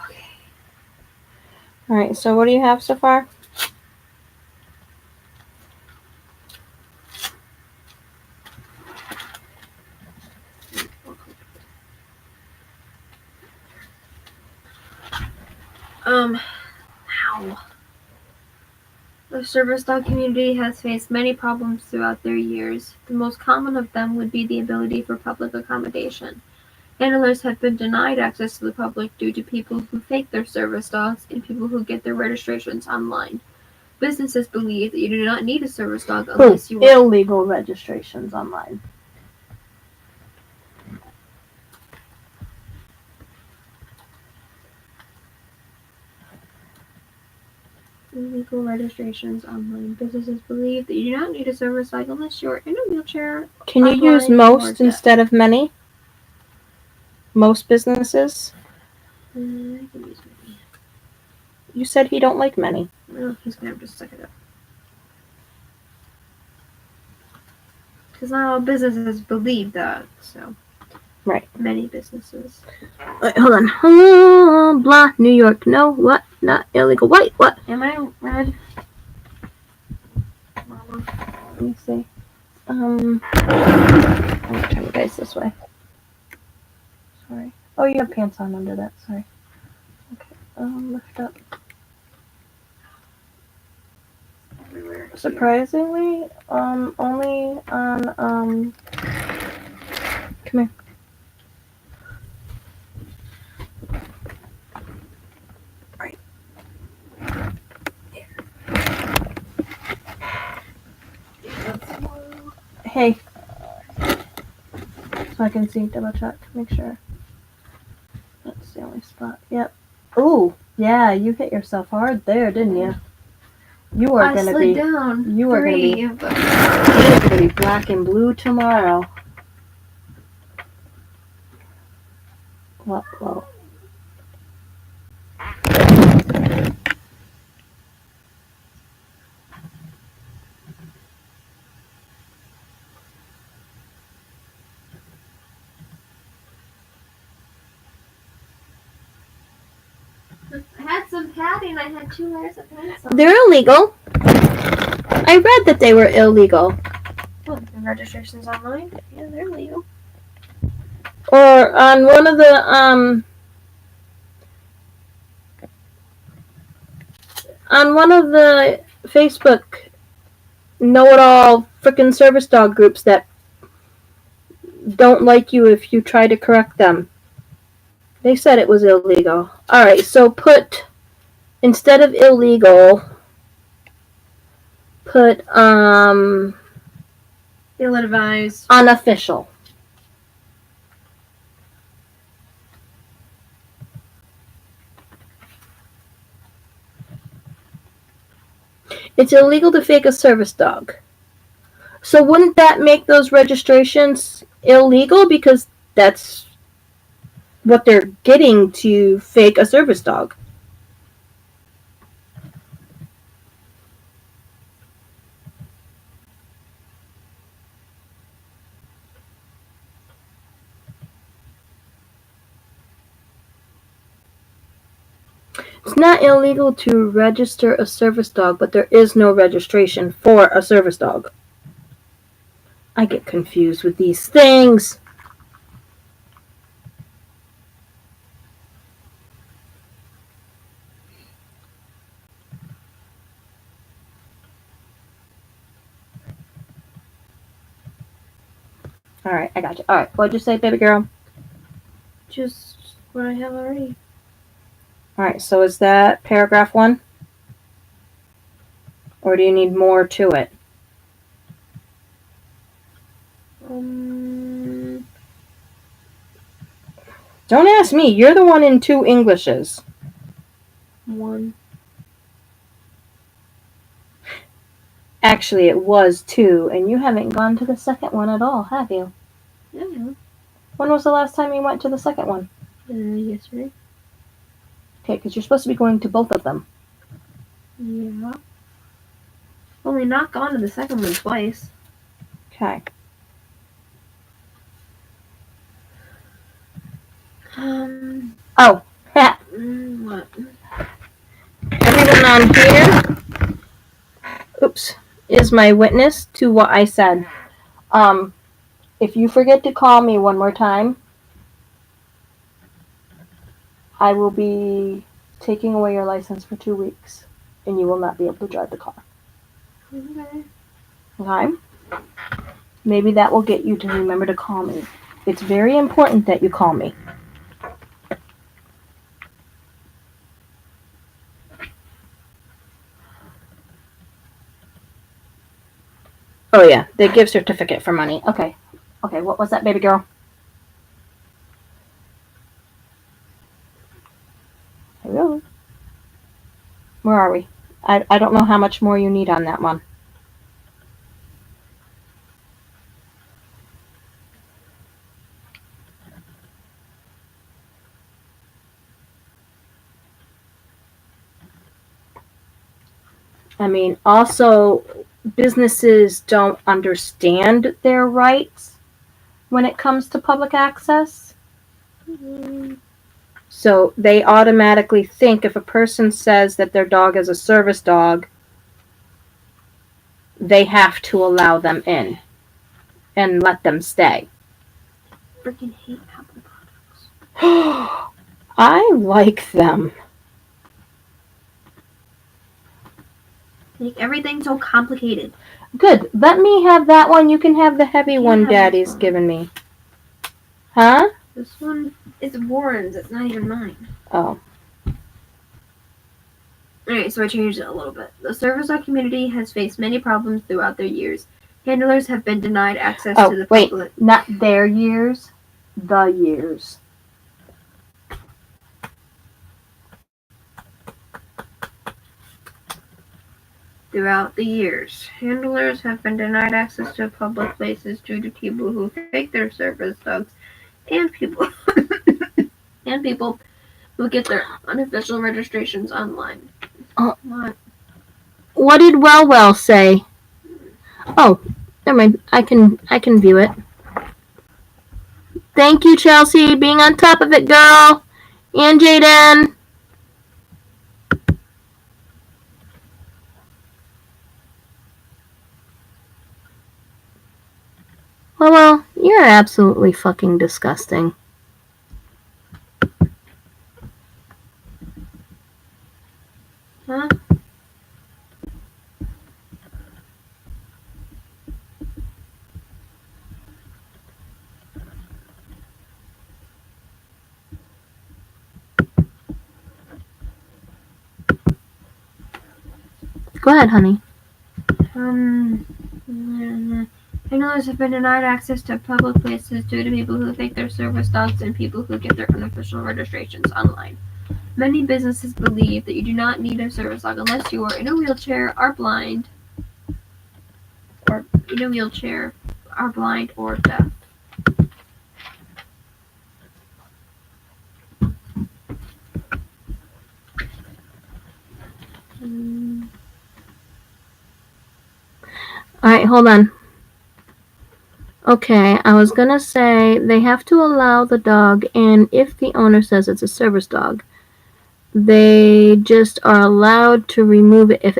Okay. Alright, so what do you have so far? Ow. The service dog community has faced many problems throughout their years. The most common of them would be the ability for public accommodation. Handlers have been denied access to the public due to people who fake their service dogs and people who get their registrations online. Businesses believe that you do not need a service dog unless you are illegal registrations online. illegal registrations online. Businesses believe that you do not need a service dog unless you're in a wheelchair. Can you use most instead of many? Most businesses? I can use many. You said he don't like many. Well, he's gonna have to suck it up. Because not all businesses believe that, so. Right. Many businesses. Wait, hold on. Oh, blah, New York. No, what? Not illegal. Wait, what? Am I red? Mama. Let me see. I'm gonna turn you guys this way. Sorry. Oh, you have pants on under that. Sorry. Okay. Lift up. Everywhere. Surprisingly, only on, come here. Right. Here. Hey. So I can see, double check, make sure. That's the only spot. Yep. Ooh, yeah, you hit yourself hard there, didn't you? You are gonna be down. You are gonna be You're gonna be black and blue tomorrow. Whoa. I had some padding. I had 2 layers of pants on. They're illegal. I read that they were illegal. Oh, the registration's online? Yeah, they're legal. Or on one of the on one of the Facebook know-it-all frickin' service dog groups that don't like you if you try to correct them. They said it was illegal. Alright, so put, instead of illegal, put, ill-advised. unofficial. It's illegal to fake a service dog. So wouldn't that make those registrations illegal? Because that's what they're getting to fake a service dog. It's not illegal to register a service dog, but there is no registration for a service dog. I get confused with these things. Alright, I got you. Alright, what'd you say, baby girl? Just what I have already. Alright, so is that paragraph 1? Or do you need more to it? Don't ask me. You're the one in 2 Englishes. 1. Actually, it was 2, and you haven't gone to the second one at all, have you? Yeah. When was the last time you went to the second one? Yesterday. Okay, because you're supposed to be going to both of them. Yeah. Only not gone to the second one twice. Okay. Oh, ha. What? Everyone on here, oops, is my witness to what I said. If you forget to call me one more time, I will be taking away your license for 2 weeks, and you will not be able to drive the car. Okay. Okay? Maybe that will get you to remember to call me. It's very important that you call me. Oh yeah, the gift certificate for money. Okay. Okay, what was that, baby girl? Hello? Where are we? I don't know how much more you need on that one. I mean, also, businesses don't understand their rights when it comes to public access. So they automatically think if a person says that their dog is a service dog, they have to allow them in and let them stay. Freaking hate Apple products. I like them. Make everything so complicated. Good. Let me have that one. You can have the heavy one Daddy's given me. Huh? This one is Warren's. It's not even mine. Oh. Alright, so I changed it a little bit. The service dog community has faced many problems throughout their years. Handlers have been denied access to the public. Not their years. The years. Throughout the years, handlers have been denied access to public places due to people who fake their service dogs and people and people who get their unofficial registrations online. What did Well say? Oh, never mind. I can view it. Thank you, Chelsea, being on top of it, girl. And Jaden. Well, you're absolutely fucking disgusting. Huh? Go ahead, honey. Handlers have been denied access to public places due to people who think they're service dogs and people who get their unofficial registrations online. Many businesses believe that you do not need a service dog unless you are in a wheelchair, are blind, or deaf. Alright, hold on. Okay, I was gonna say they have to allow the dog in if the owner says it's a service dog. They just are allowed to remove it if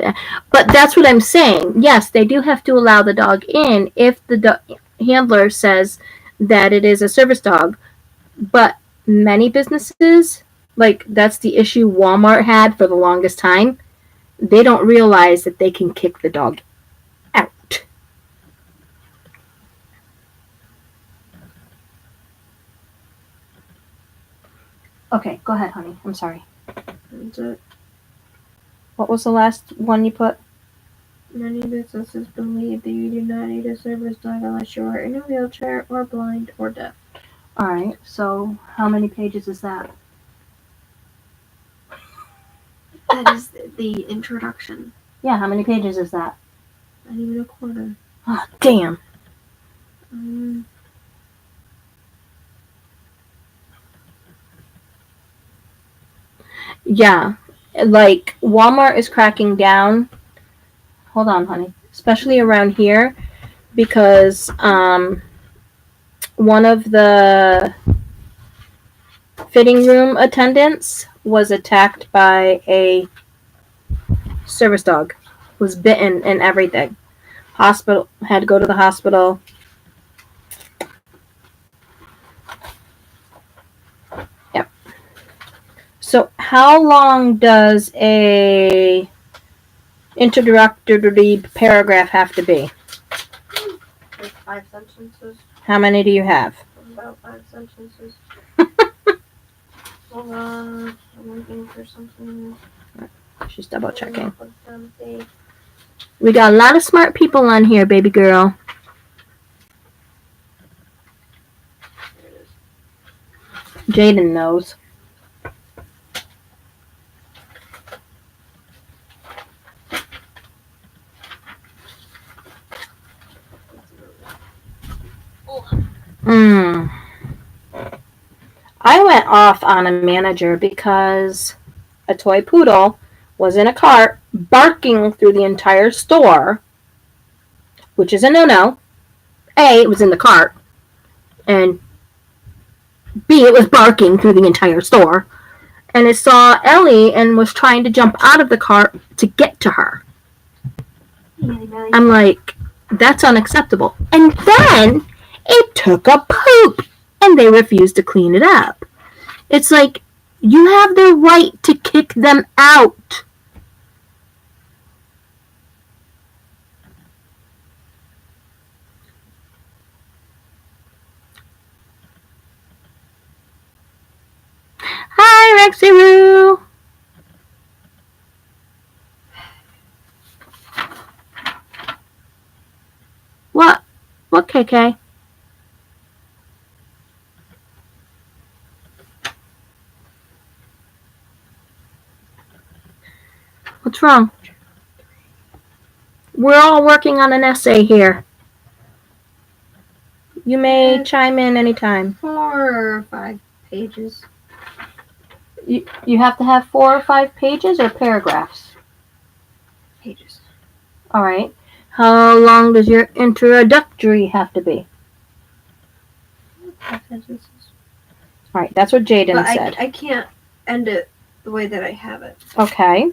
but that's what I'm saying. Yes, they do have to allow the dog in if the handler says that it is a service dog. But many businesses, like that's the issue Walmart had for the longest time, they don't realize that they can kick the dog out. Okay, go ahead, honey. I'm sorry. That's it. What was the last one you put? Many businesses believe that you do not need a service dog unless you are in a wheelchair, or blind, or deaf. Alright, so how many pages is that? That is the introduction. Yeah, how many pages is that? Not even a quarter. Oh, damn. Yeah, like Walmart is cracking down. Hold on, honey. Especially around here because one of the fitting room attendants was attacked by a service dog. Was bitten and everything. Hospital had to go to the hospital. Yep. So how long does a introductory paragraph have to be? Like 5 sentences. How many do you have? About 5 sentences. Hold on, I'm looking for something. She's double checking. We got a lot of smart people on here, baby girl. Jaden knows. I went off on a manager because a toy poodle was in a cart barking through the entire store, which is a no-no. A, it was in the cart, and B, it was barking through the entire store. And it saw Ellie and was trying to jump out of the cart to get to her. I'm like, that's unacceptable. And then it took a poop, and they refused to clean it up. It's like, you have the right to kick them out. Hi, Rexy Roo. What? What, KK? What's wrong? We're all working on an essay here. You may chime in anytime. 4 or 5 pages. You have to have 4 or 5 pages or paragraphs? Pages. All right. How long does your introductory have to be? 5 sentences. All right, that's what Jaden said. I can't end it the way that I have it. Okay.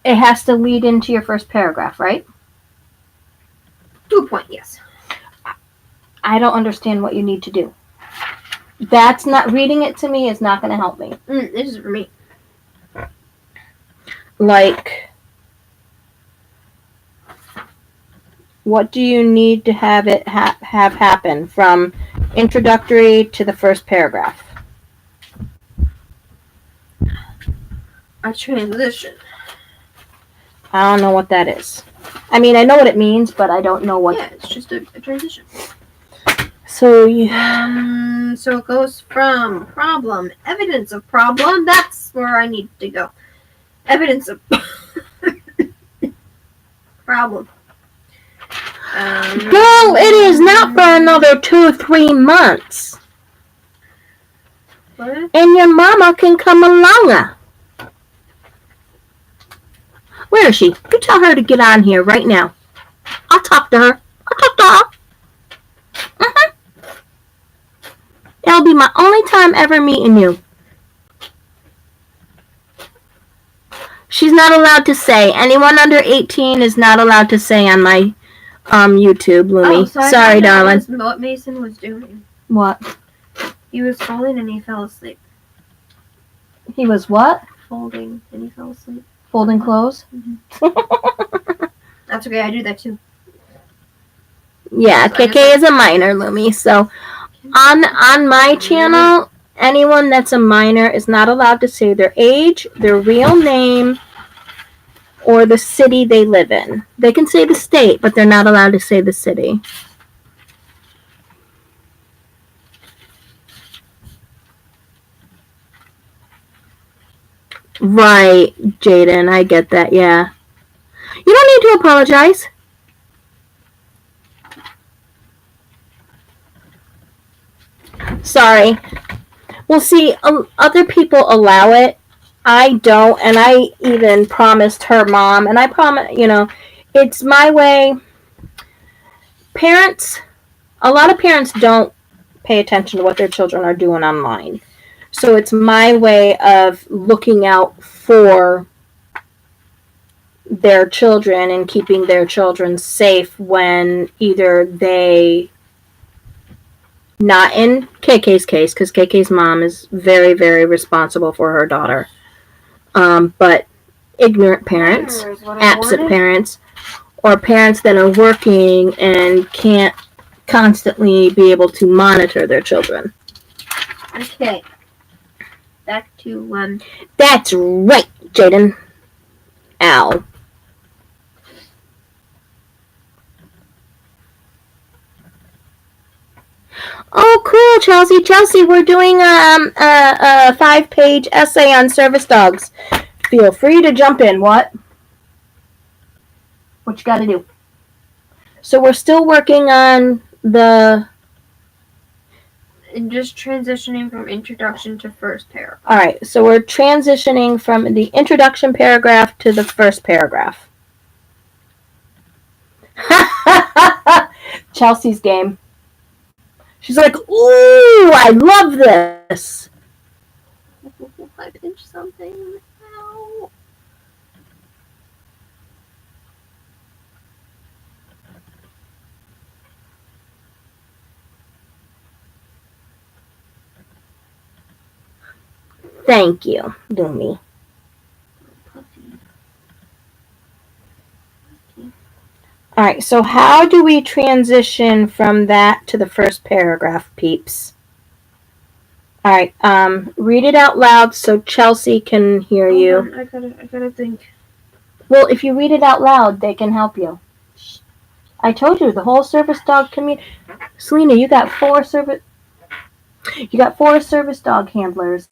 It has to lead into your first paragraph, right? To a point, yes. I don't understand what you need to do. That's not, reading it to me is not going to help me. This is for me. Like, what do you need to have it have happen from introductory to the first paragraph? A transition. I don't know what that is. I mean, I know what it means, but I don't know what. Yeah, it's just a transition. So So it goes from problem, evidence of problem. That's where I need to go. Evidence of problem. Girl, it is not for another 2 or 3 months. What? And your mama can come along. Where is she? You tell her to get on here right now. I'll talk to her. It'll be my only time ever meeting you. She's not allowed to say. Anyone under 18 is not allowed to say on my YouTube, Lumi. Oh, so sorry, darling. That was what Mason was doing. What? He was folding and he fell asleep. He was what? Folding and he fell asleep. Folding clothes? Mm-hmm. That's okay, I do that too. Yeah, KK is a minor, Lumi. So on my channel, anyone that's a minor is not allowed to say their age, their real name, or the city they live in. They can say the state, but they're not allowed to say the city. Right, Jaden, I get that, yeah. You don't need to apologize. Sorry. Well, see, other people allow it. I don't, and I even promised her mom, and I promise, it's my way. Parents, a lot of parents don't pay attention to what their children are doing online. So it's my way of looking out for their children and keeping their children safe when either they, not in KK's case, because KK's mom is very, very responsible for her daughter, but ignorant parents, absent parents, or parents that are working and can't constantly be able to monitor their children. Okay. Back to That's right, Jaden. Ow. Oh, cool, Chelsea. Chelsea, we're doing a 5-page essay on service dogs. Feel free to jump in. What you got to do? So we're still working on the... And just transitioning from introduction to first paragraph. All right, so we're transitioning from the introduction paragraph to the first paragraph. Chelsea's game. She's like, ooh, I love this. I pinched something. Ow. Thank you, Lumi. All right, so how do we transition from that to the first paragraph, peeps? All right, read it out loud so Chelsea can hear you. I gotta think. Well, if you read it out loud, they can help you. I told you, the whole service dog community. Selena, you got 4 service dog handlers,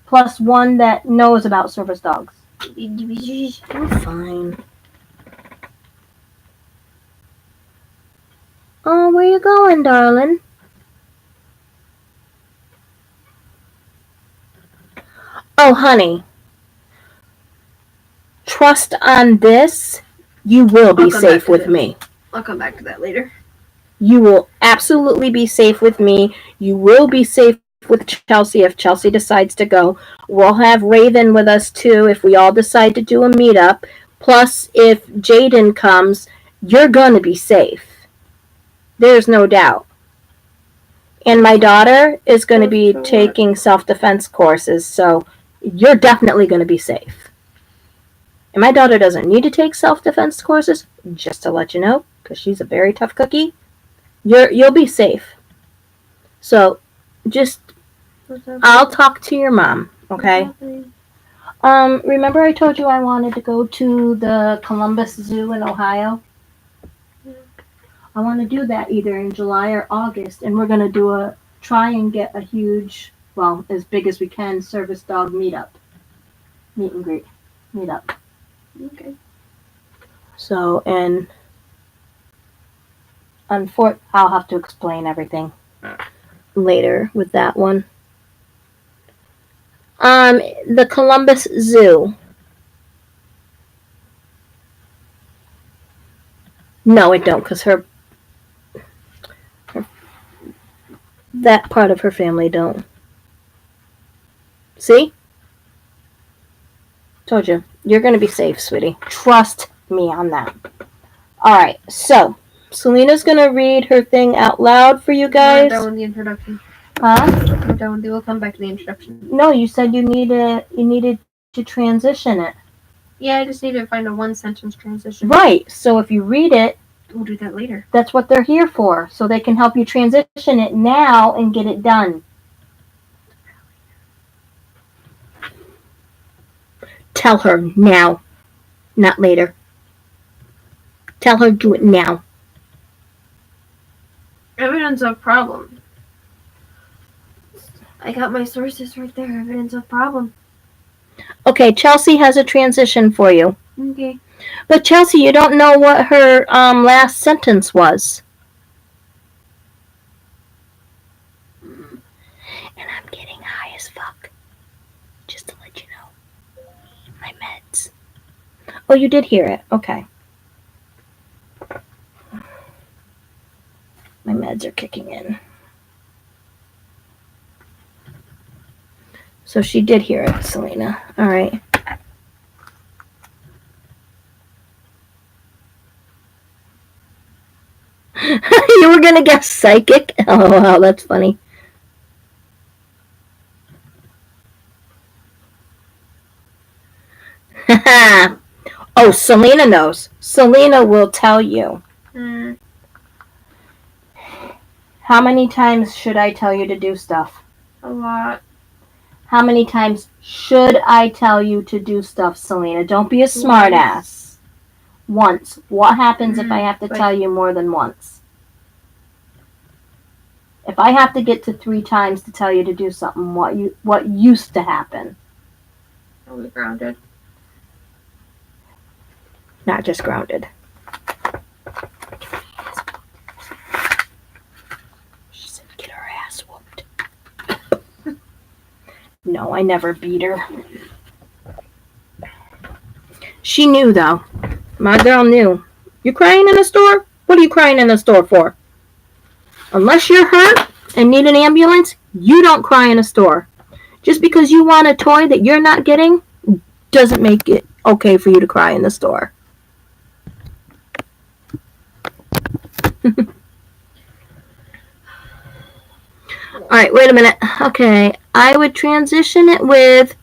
plus 1 that knows about service dogs. You're fine. Oh, where you going, darling? Oh, honey. Trust on this. You will be safe with me. I'll come back to that later. You will absolutely be safe with me. You will be safe with Chelsea if Chelsea decides to go. We'll have Raven with us too if we all decide to do a meetup. Plus, if Jaden comes, you're going to be safe. There's no doubt. And my daughter is going to be taking self-defense courses, so you're definitely going to be safe. And my daughter doesn't need to take self-defense courses, just to let you know, because she's a very tough cookie. You'll be safe. So, just, I'll talk to your mom, okay? Remember I told you I wanted to go to the Columbus Zoo in Ohio? Yeah. I want to do that either in July or August, and we're gonna try and get a huge, well, as big as we can, service dog meet and greet, meetup. Okay. So, and I'll have to explain everything later with that one. The Columbus Zoo. No, it don't, cause her that part of her family don't. See, told you, you're gonna be safe, sweetie. Trust me on that. All right, so Selena's gonna read her thing out loud for you guys. We're done with the introduction. Huh? We're done. We'll come back to the introduction. No, you said you needed to transition it. Yeah, I just need to find a one sentence transition. Right. So if you read it, We'll do that later. that's what they're here for. So they can help you transition it now and get it done. Tell her now, not later. Tell her do it now. Evidence of problem. I got my sources right there. Evidence of problem. Okay, Chelsea has a transition for you. Okay. But Chelsea, you don't know what her last sentence was. And I'm getting high as fuck. Just to let you know. My meds. Oh, you did hear it. Okay. My meds are kicking in. So she did hear it, Selena. All right. You were gonna guess psychic? Oh wow, that's funny. Oh, Selena knows. Selena will tell you. How many times should I tell you to do stuff? A lot. How many times should I tell you to do stuff, Selena? Don't be a smartass. Once. What happens if I have to tell you more than once? If I have to get to 3 times to tell you to do something, what used to happen? Are we grounded? Not just grounded. She said, get her ass whooped. No, I never beat her. She knew, though. My girl knew. You crying in the store? What are you crying in the store for? Unless you're hurt and need an ambulance, you don't cry in a store. Just because you want a toy that you're not getting doesn't make it okay for you to cry in the store. Alright, wait a minute. Okay, I would transition it with,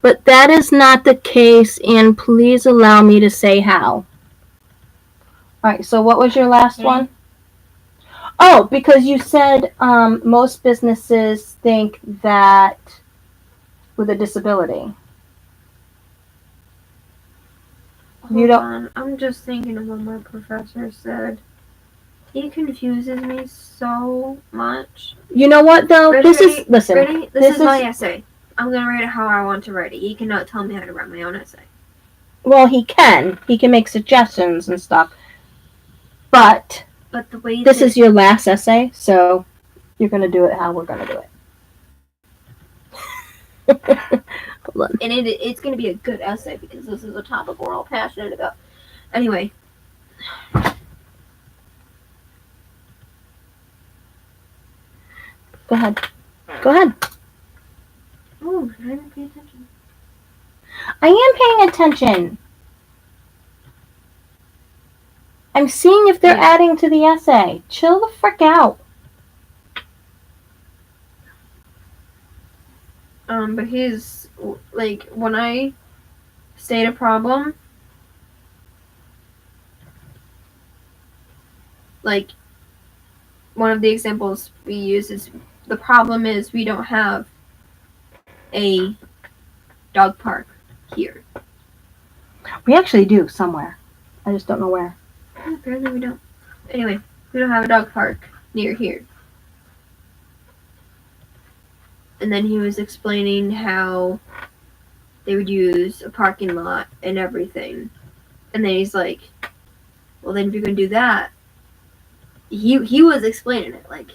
but that is not the case, and please allow me to say how. Alright, so what was your last one? Oh, because you said most businesses think that with a disability. Hold on. I'm just thinking of what my professor said. He confuses me so much. You know what though? Ready? This is my essay. I'm gonna write it how I want to write it. He cannot tell me how to write my own essay. Well, he can. He can make suggestions and stuff. But the way this is your last essay, so you're gonna do it how we're gonna do it. Hold on. And it's gonna be a good essay because this is a topic we're all passionate about. Anyway. Go ahead. Go ahead. Oh, I didn't pay attention. I am paying attention. I'm seeing if they're adding to the essay. Chill the frick out. But he's, like, when I state a problem, like, one of the examples we use is, the problem is we don't have a dog park. here. We actually do somewhere. I just don't know where. Apparently we don't. Anyway, we don't have a dog park near here. And then he was explaining how they would use a parking lot and everything. And then he's like, well, then if you're going to do that, he was explaining it. Like,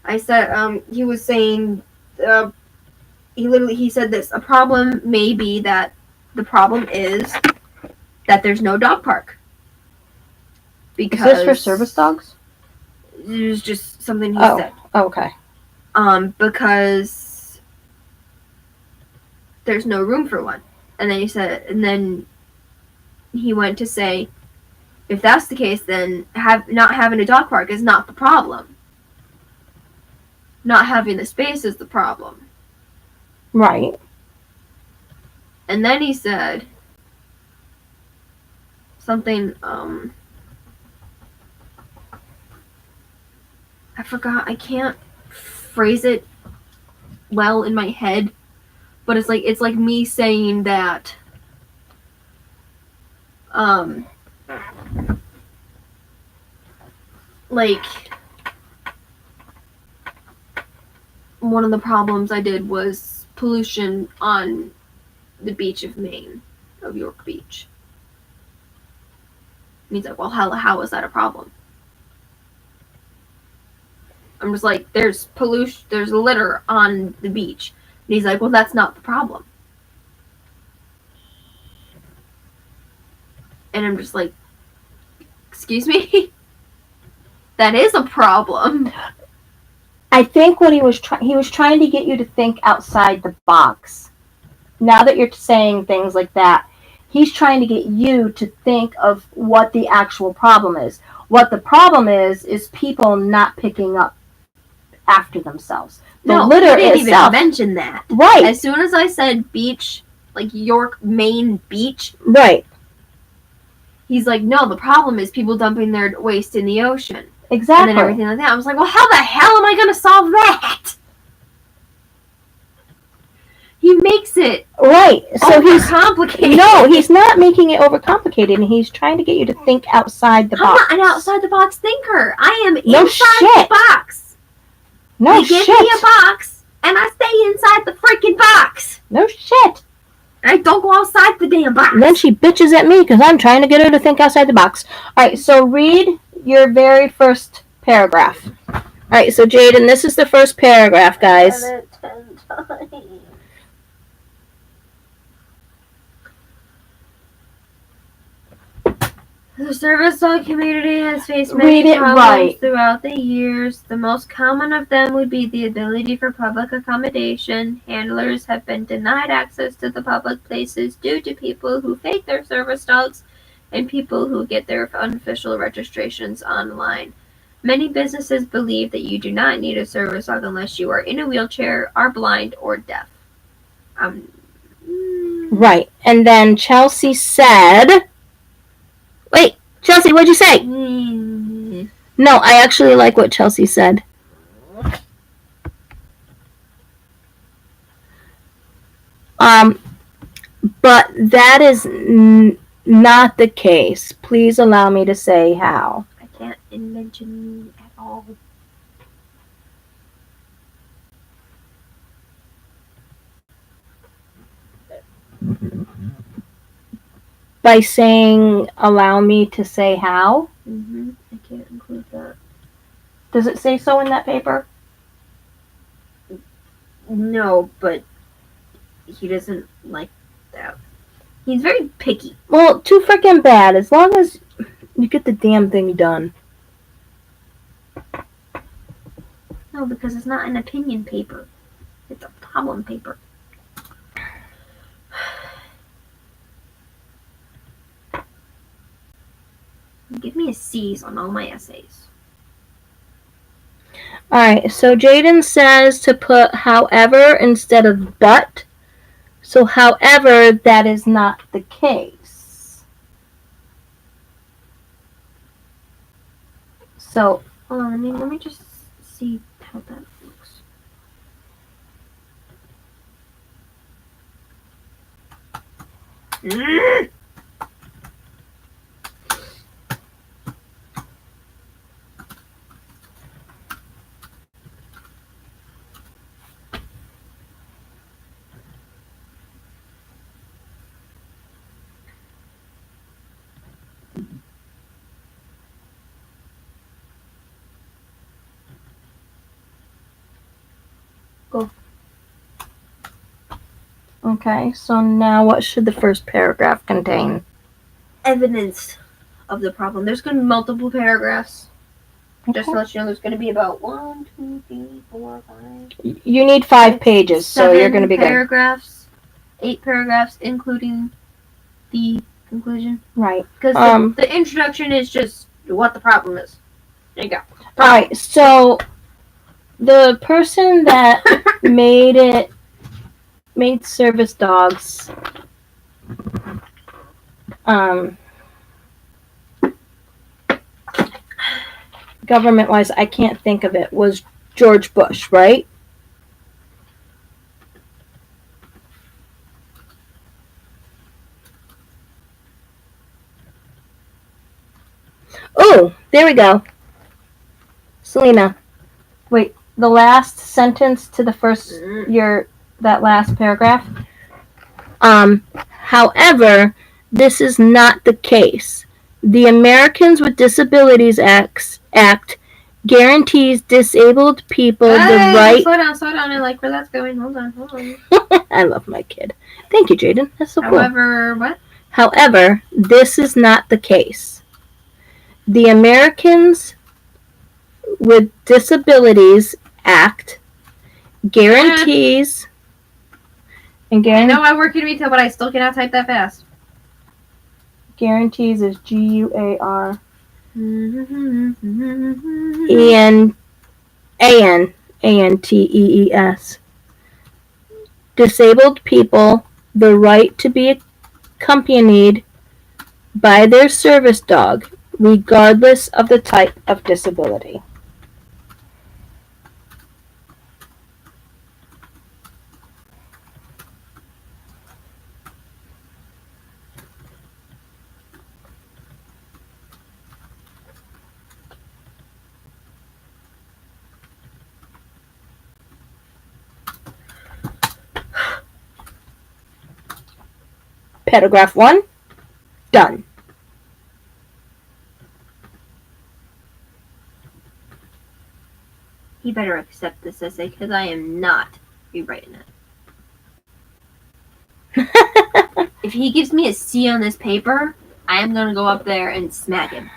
I said, he was saying, he said this, a problem may be that the problem is that there's no dog park. Because is this for service dogs? It was just something he said. Oh, okay. Because there's no room for one. And then he went to say, if that's the case, then not having a dog park is not the problem. Not having the space is the problem. Right. And then he said something, I forgot, I can't phrase it well in my head, but it's like me saying that, like, one of the problems I did was pollution on the beach of Maine, of York Beach. And he's like, well, how is that a problem? I'm just like, there's pollution, there's litter on the beach. And he's like, well, that's not the problem. And I'm just like, excuse me? That is a problem. I think what he was trying to get you to think outside the box. Now that you're saying things like that, he's trying to get you to think of what the actual problem is. What the problem is people not picking up after themselves. The litter he didn't itself, even mention that. Right. As soon as I said beach, like York, Maine beach. Right. He's like, no, the problem is people dumping their waste in the ocean. Exactly. And then everything like that. I was like, well, how the hell am I going to solve that? He makes it right. So he's complicated. No, he's not making it overcomplicated, and he's trying to get you to think outside the box. I'm not an outside the box thinker. I am No inside shit. the box. No they shit. give me a box, and I stay inside the freaking box. No shit. I don't go outside the damn box. And then she bitches at me because I'm trying to get her to think outside the box. All right, so read your very first paragraph. All right, so Jaden, this is the first paragraph, guys. I read it 10 times. The service dog community has faced many problems throughout the years. The most common of them would be the ability for public accommodation. Handlers have been denied access to the public places due to people who fake their service dogs and people who get their unofficial registrations online. Many businesses believe that you do not need a service dog unless you are in a wheelchair, are blind, or deaf. Right, and then Chelsea said... Wait, Chelsea, what'd you say? No, I actually like what Chelsea said. But that is not the case. Please allow me to say how. I can't mention at all. By saying, allow me to say how? I can't include that. Does it say so in that paper? No, but he doesn't like that. He's very picky. Well, too freaking bad. As long as you get the damn thing done. No, because it's not an opinion paper. It's a problem paper. Give me a C's on all my essays. Alright, so Jaden says to put however instead of but. So however, that is not the case. So hold on, let me just see how that looks. Go. Okay, so now what should the first paragraph contain? Evidence of the problem. There's going to be multiple paragraphs. Just to Okay. let you know, there's going to be about 1, 2, 3, 4, 5. You need 5 pages, so you're going to be good. 7 paragraphs, 8 paragraphs, including the conclusion. Right. Because the introduction is just what the problem is. There you go. Alright, so the person that made service dogs, government-wise, I can't think of it, was George Bush, right? Oh, there we go. Selena, wait, the last sentence to the first, that last paragraph. However, this is not the case. The Americans with Disabilities Act guarantees disabled people the right. Slow down. I like where that's going. Hold on. I love my kid. Thank you, Jaden. That's so However, cool. what? However, this is not the case. The Americans with Disabilities Act guarantees. I know I work in retail, but I still cannot type that fast. Guarantees is GUAR. ANTEES. Disabled people the right to be accompanied by their service dog, regardless of the type of disability. Paragraph 1, done. He better accept this essay because I am not rewriting it. If he gives me a C on this paper, I am going to go up there and smack him.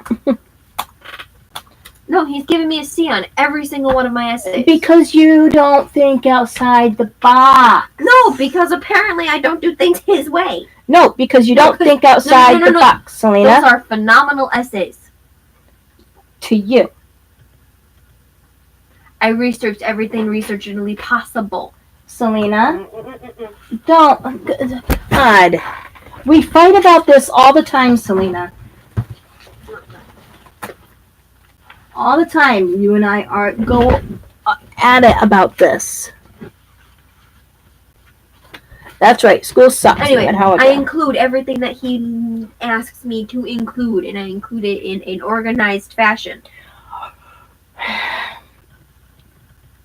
No, he's giving me a C on every single one of my essays. Because you don't think outside the box. No, because apparently I don't do things his way. No, because you don't think outside the box, Selena. Those are phenomenal essays. To you. I researched everything researchably possible. Selena, don't. God. We fight about this all the time, Selena. All the time, you and I go at it about this. That's right. School sucks. Anyway, I include everything that he asks me to include, and I include it in an organized fashion.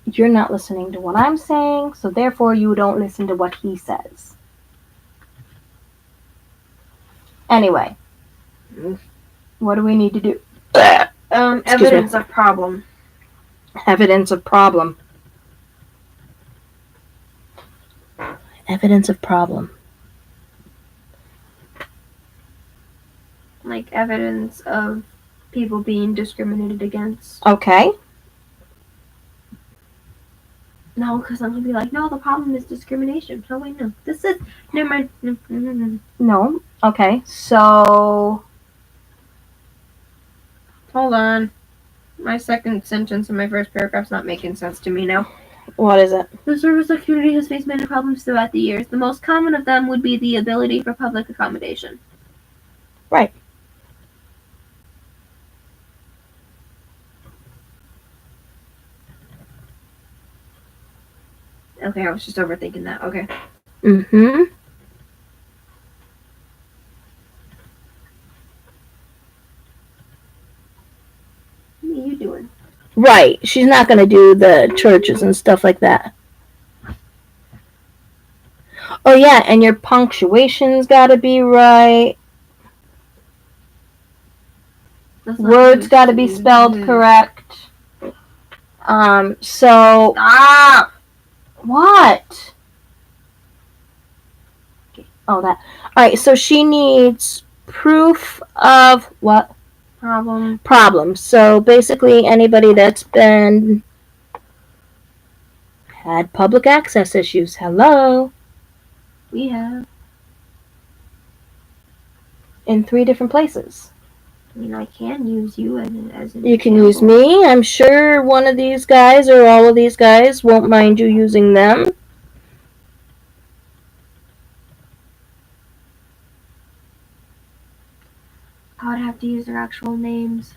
You're not listening to what I'm saying, so therefore you don't listen to what he says. Anyway, what do we need to do? Evidence of problem. Evidence of problem. Evidence of problem. Like evidence of people being discriminated against. Okay. No, because I'm going to be like, no, the problem is discrimination. Oh, wait, no. This is... Never mind. No. Okay, so... Hold on. My second sentence in my first paragraph's not making sense to me now. What is it? The service community has faced many problems throughout the years. The most common of them would be the ability for public accommodation. Right. Okay, I was just overthinking that. Okay. Mm-hmm. Right. She's not going to do the churches and stuff like that. Oh, yeah, and your punctuation's got to be right. Words got to be spelled correct. So. Stop! What? Oh, that. Alright, so she needs proof of what? Problem. So basically, anybody that's been had public access issues. Hello. We have. In 3 different places. I mean, I can use you as an You can example. use me. I'm sure one of these guys or all of these guys won't mind you using them. I would have to use their actual names.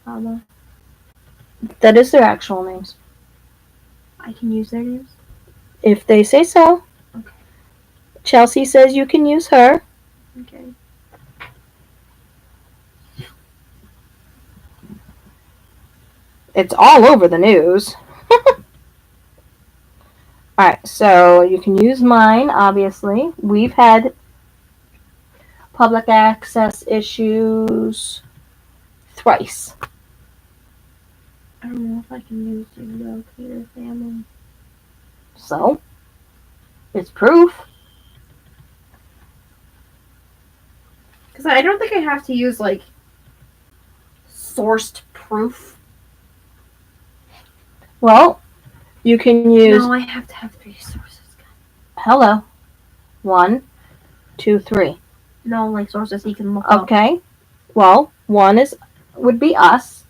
Mama. That is their actual names. I can use their names? If they say so. Okay. Chelsea says you can use her. Okay. It's all over the news. Alright, so you can use mine, obviously. We've had public access issues thrice. I don't know if I can use the locator family. So, it's proof. Because I don't think I have to use, like, sourced proof. Well, you can use... No, I have to have 3 sources. Hello. 1, 2, 3. No, like sources he can look up. Okay. Well, 1 would be us.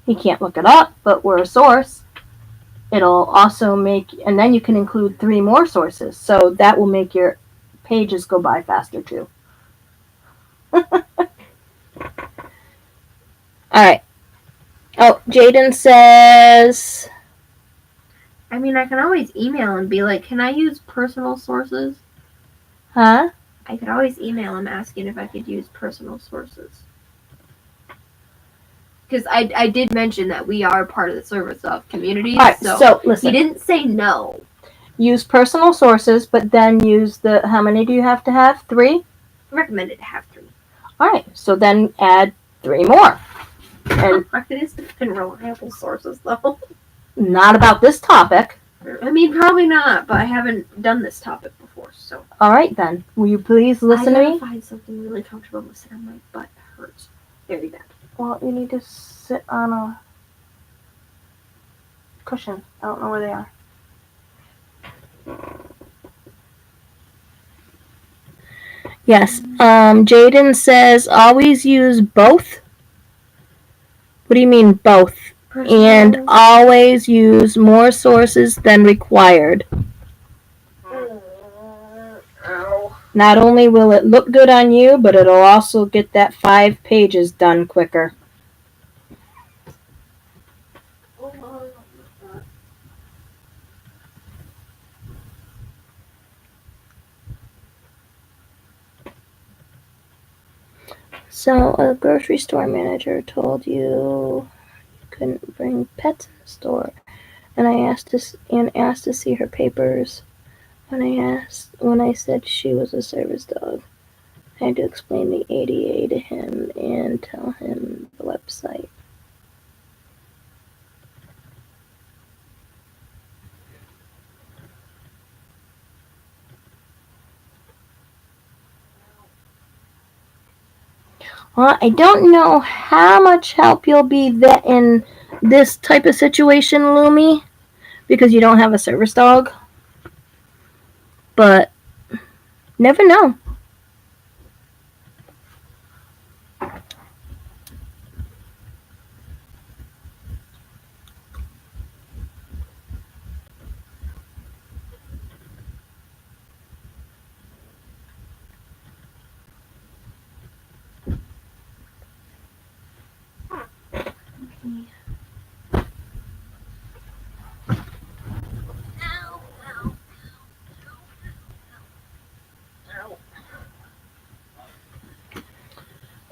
He can't look it up, but we're a source. It'll also make... And then you can include 3 more sources. So that will make your pages go by faster, too. Alright. Oh, Jaden says... I mean, I can always email and be like, can I use personal sources? Huh? I could always email him asking if I could use personal sources. Because I did mention that we are part of the Service Off community. Alright, so listen. He didn't say no. Use personal sources, but then use the... How many do you have to have? 3? Recommended to have 3. Alright, so then add 3 more. And it has been reliable sources, though. Not about this topic. I mean, probably not, but I haven't done this topic before, so. Alright then. Will you please listen to me? I gotta find something really comfortable to sit on. My butt hurts very bad. Well, you need to sit on a cushion. I don't know where they are. Yes. Jaden says always use both. What do you mean both? Personal. And always use more sources than required. Ow. Not only will it look good on you, but it'll also get that 5 pages done quicker. So a grocery store manager told you couldn't bring pets in the store, and I asked to see her papers. When I said she was a service dog, I had to explain the ADA to him and tell him the website. Well, I don't know how much help you'll be in this type of situation, Lumi, because you don't have a service dog. But never know.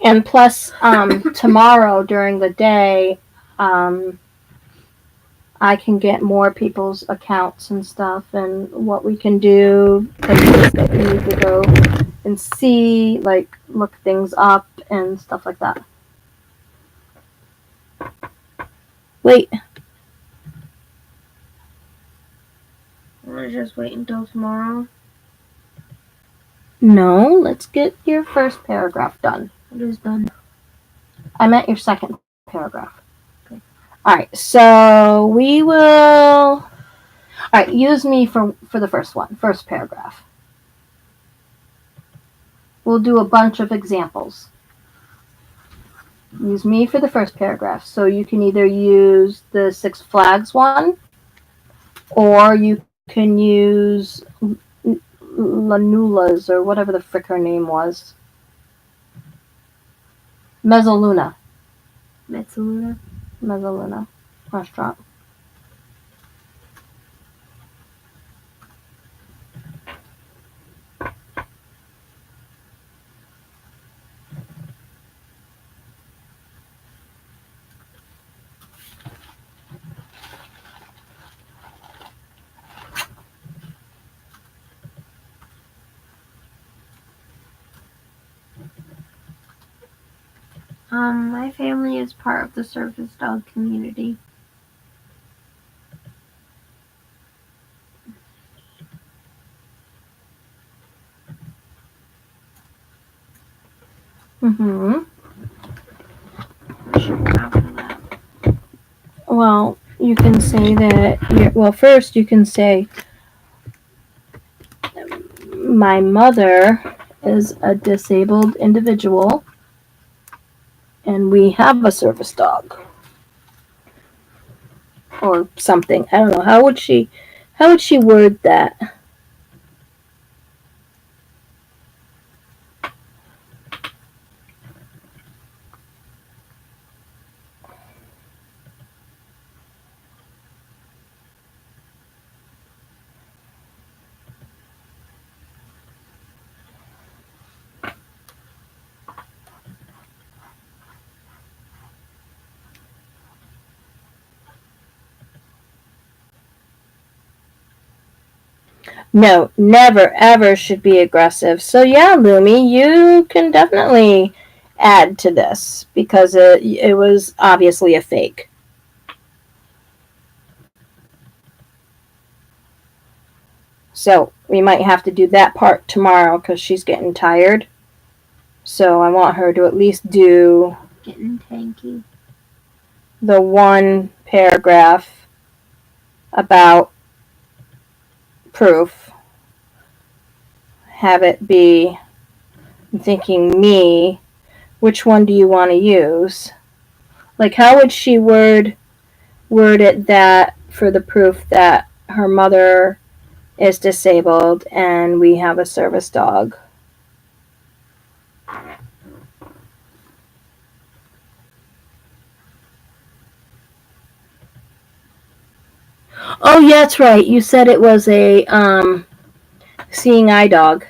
And plus, tomorrow during the day, um, I can get more people's accounts and stuff, and what we can do. Places that we need to go and see, like look things up and stuff like that. Wait, Want to just wait until tomorrow? no, let's get your first paragraph done. It is done. I meant your second paragraph. Okay. All right, so we will. All right, use me for the first one, first paragraph. We'll do a bunch of examples. Use me for the first paragraph. So you can either use the Six Flags one, or you can use Lanula's or whatever the frick her name was. Mezzaluna. Mezzaluna. Mezzaluna restaurant. My family is part of the service dog community. Mm-hmm. What should go after that? Well, you can say that. Well, first you can say my mother is a disabled individual, and we have a service dog, or something. I don't know. How would she? How would she word that? No, never ever should be aggressive. So yeah, Lumi, you can definitely add to this because it was obviously a fake. So we might have to do that part tomorrow because she's getting tired. So I want her to at least do Getting tanky. the one paragraph about proof. Have it be, I'm thinking me, which one do you want to use? Like how would she word it that for the proof that her mother is disabled and we have a service dog? Oh, yeah, that's right. You said it was a seeing eye dog.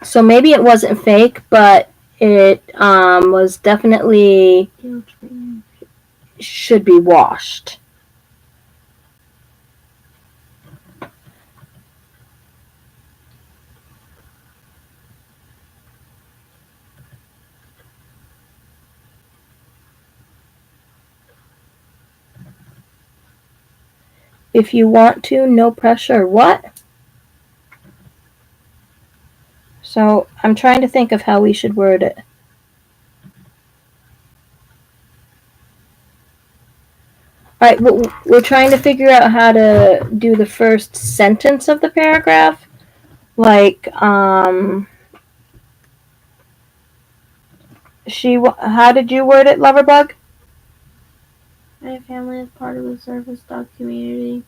So maybe it wasn't fake, but it was definitely should be washed. If you want to, no pressure. What? So I'm trying to think of how we should word it. All right, we're trying to figure out how to do the first sentence of the paragraph. Like, how did you word it, Loverbug? My family is part of the service dog community.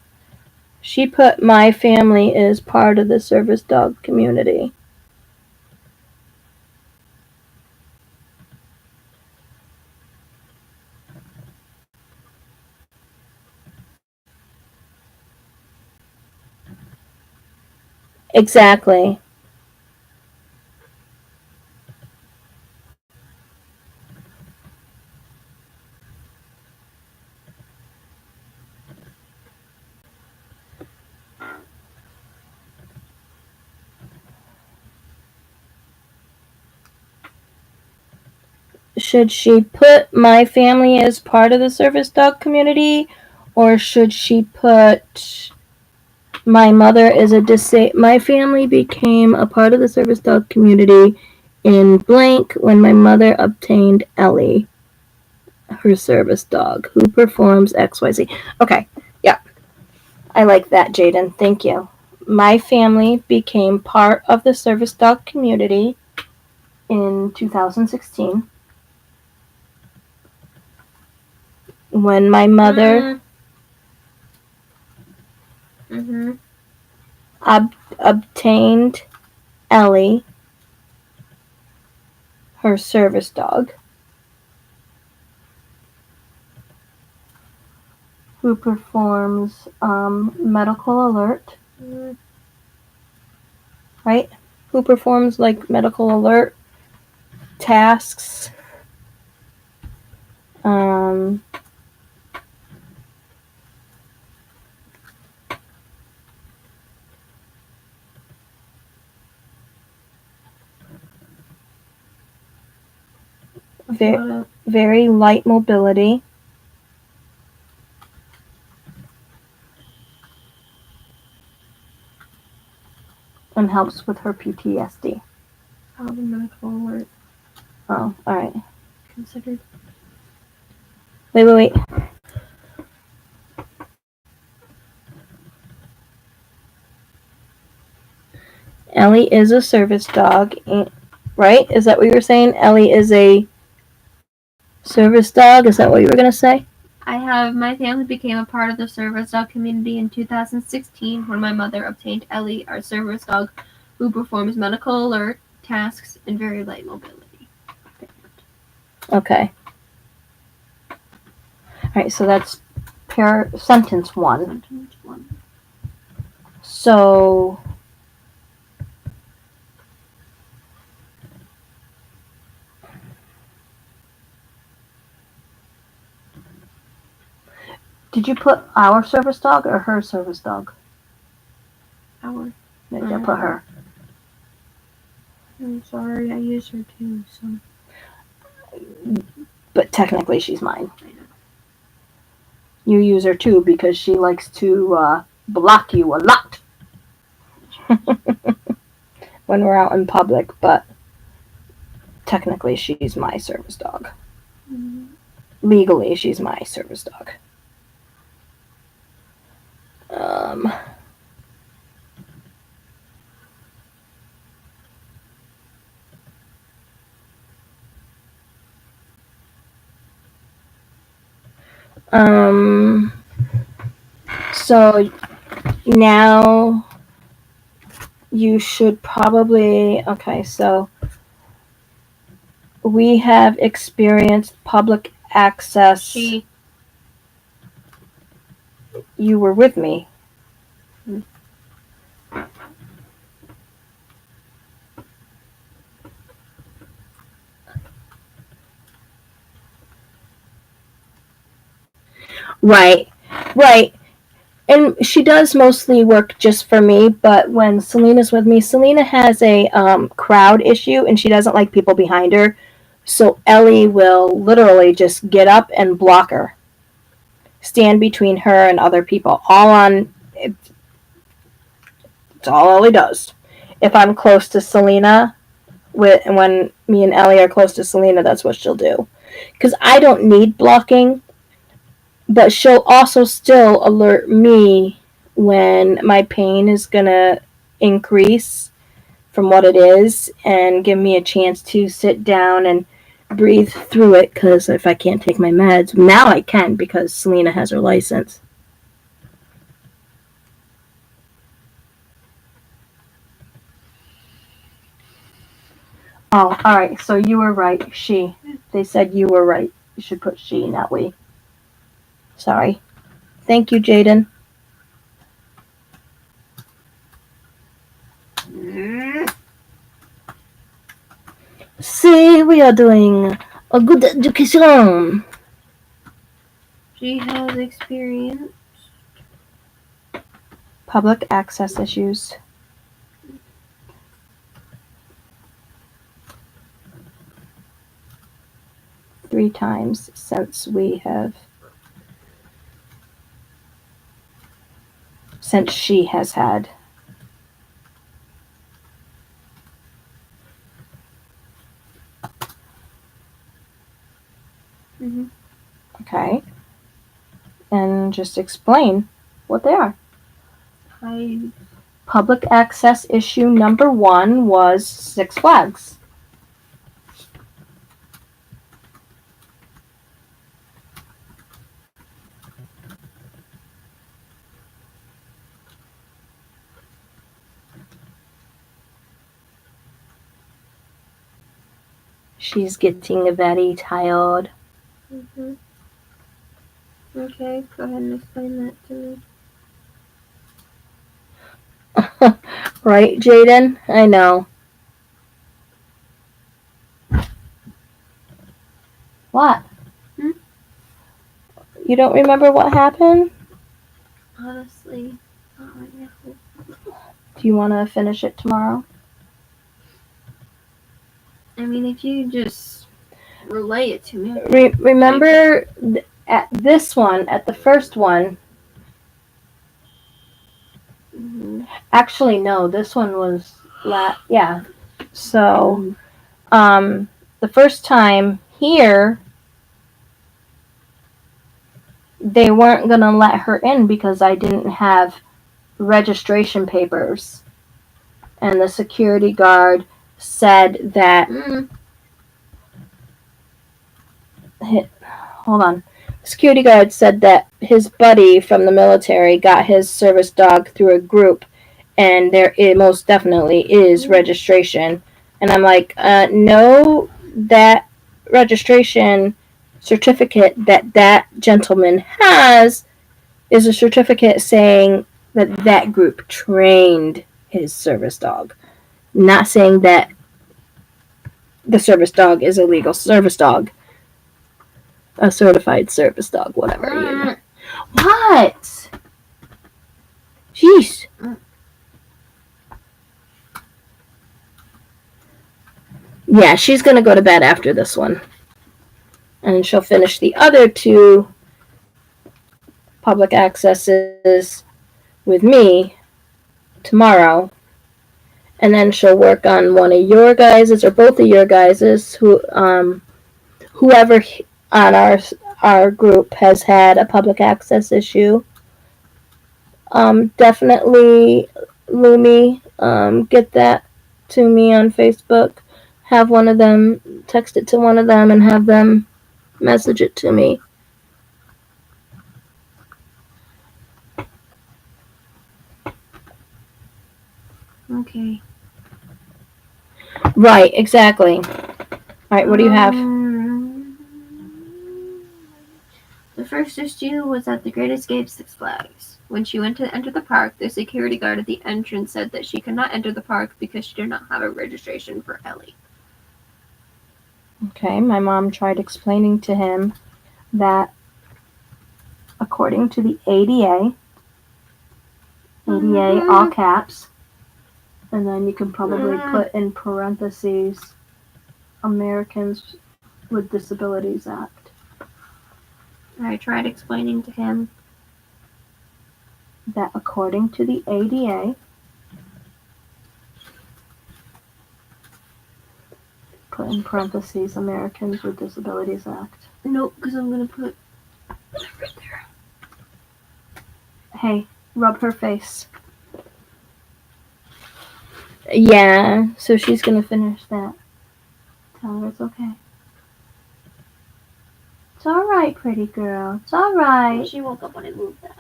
She put my family is part of the service dog community. Exactly. should she put my family as part of the service dog community, or should she put my mother is my family became a part of the service dog community in blank when my mother obtained Ellie, her service dog, who performs XYZ. Okay, yeah, I like that, Jaden. Thank you. My family became part of the service dog community in 2016 when my mother obtained Ellie, her service dog, who performs medical alert, right? Who performs like medical alert tasks. Um, very light mobility. And helps with her PTSD. How the medical alert Oh, all right. considered? Wait. Ellie is a service dog, right? Is that what you were saying? Ellie is a service dog? Is that what you were going to say? I have my family became a part of the service dog community in 2016 when my mother obtained Ellie, our service dog, who performs medical alert tasks and very light mobility. Okay. All right, so that's sentence one. So did you put our service dog or her service dog? Our. Maybe I put her. I'm sorry, I use her too, so. But technically she's mine. You use her too because she likes to block you a lot when we're out in public, but technically she's my service dog. Mm-hmm. Legally, she's my service dog. So now you should probably, okay, so we have experienced public access. You were with me. Right. And she does mostly work just for me, but when Selena's with me, Selena has a crowd issue and she doesn't like people behind her. So Ellie will literally just get up and block her. Stand between her and other people. It's all Ellie does. If I'm close to Selena, when me and Ellie are close to Selena, that's what she'll do. Because I don't need blocking, but she'll also still alert me when my pain is going to increase from what it is and give me a chance to sit down and breathe through it, because if I can't take my meds, now I can because Selena has her license. Oh, all right. So you were right. She. They said you were right. You should put she, not we. Sorry. Thank you, Jaden. See, we are doing a good education. She has experience. Public access issues. 3 times since she has had. Mm-hmm. Okay? And just explain what they are. Public access issue number 1 was Six Flags. She's getting very tired. Mm-hmm. Okay, go ahead and explain that to me. Right, Jaden? I know. What? Hmm? You don't remember what happened? Honestly, not right now. Do you want to finish it tomorrow? I mean, if you just relay it to me. Remember at this one, at the first one. Mm-hmm. Actually, no, this one was yeah. So, the first time here, they weren't gonna let her in because I didn't have registration papers, and the security guard said that. Hold on. The security guard said that his buddy from the military got his service dog through a group, and it most definitely is registration. And I'm like, no, that registration certificate that gentleman has is a certificate saying that group trained his service dog, not saying that the service dog is a legal service dog, a certified service dog, whatever. You know. What? Jeez. Yeah, she's gonna go to bed after this one, and she'll finish the other 2 public accesses with me tomorrow, and then she'll work on one of your guys's or both of your guys's whoever on our group has had a public access issue. Definitely, Lumi, get that to me on Facebook. Have one of them text it to one of them and have them message it to me. Okay. Right, exactly. Alright, what do you have? The first issue was at the Great Escape Six Flags. When she went to enter the park, the security guard at the entrance said that she could not enter the park because she did not have a registration for Ellie. Okay, my mom tried explaining to him that according to the ADA, all caps, and then you can probably put in parentheses Americans with Disabilities Act. I tried explaining to him that according to the ADA, put in parentheses Americans with Disabilities Act. Nope, because I'm going to put right there. Hey, rub her face. Yeah, so she's going to finish that. Tell her it's okay. It's alright, pretty girl. It's alright. She woke up when I moved that.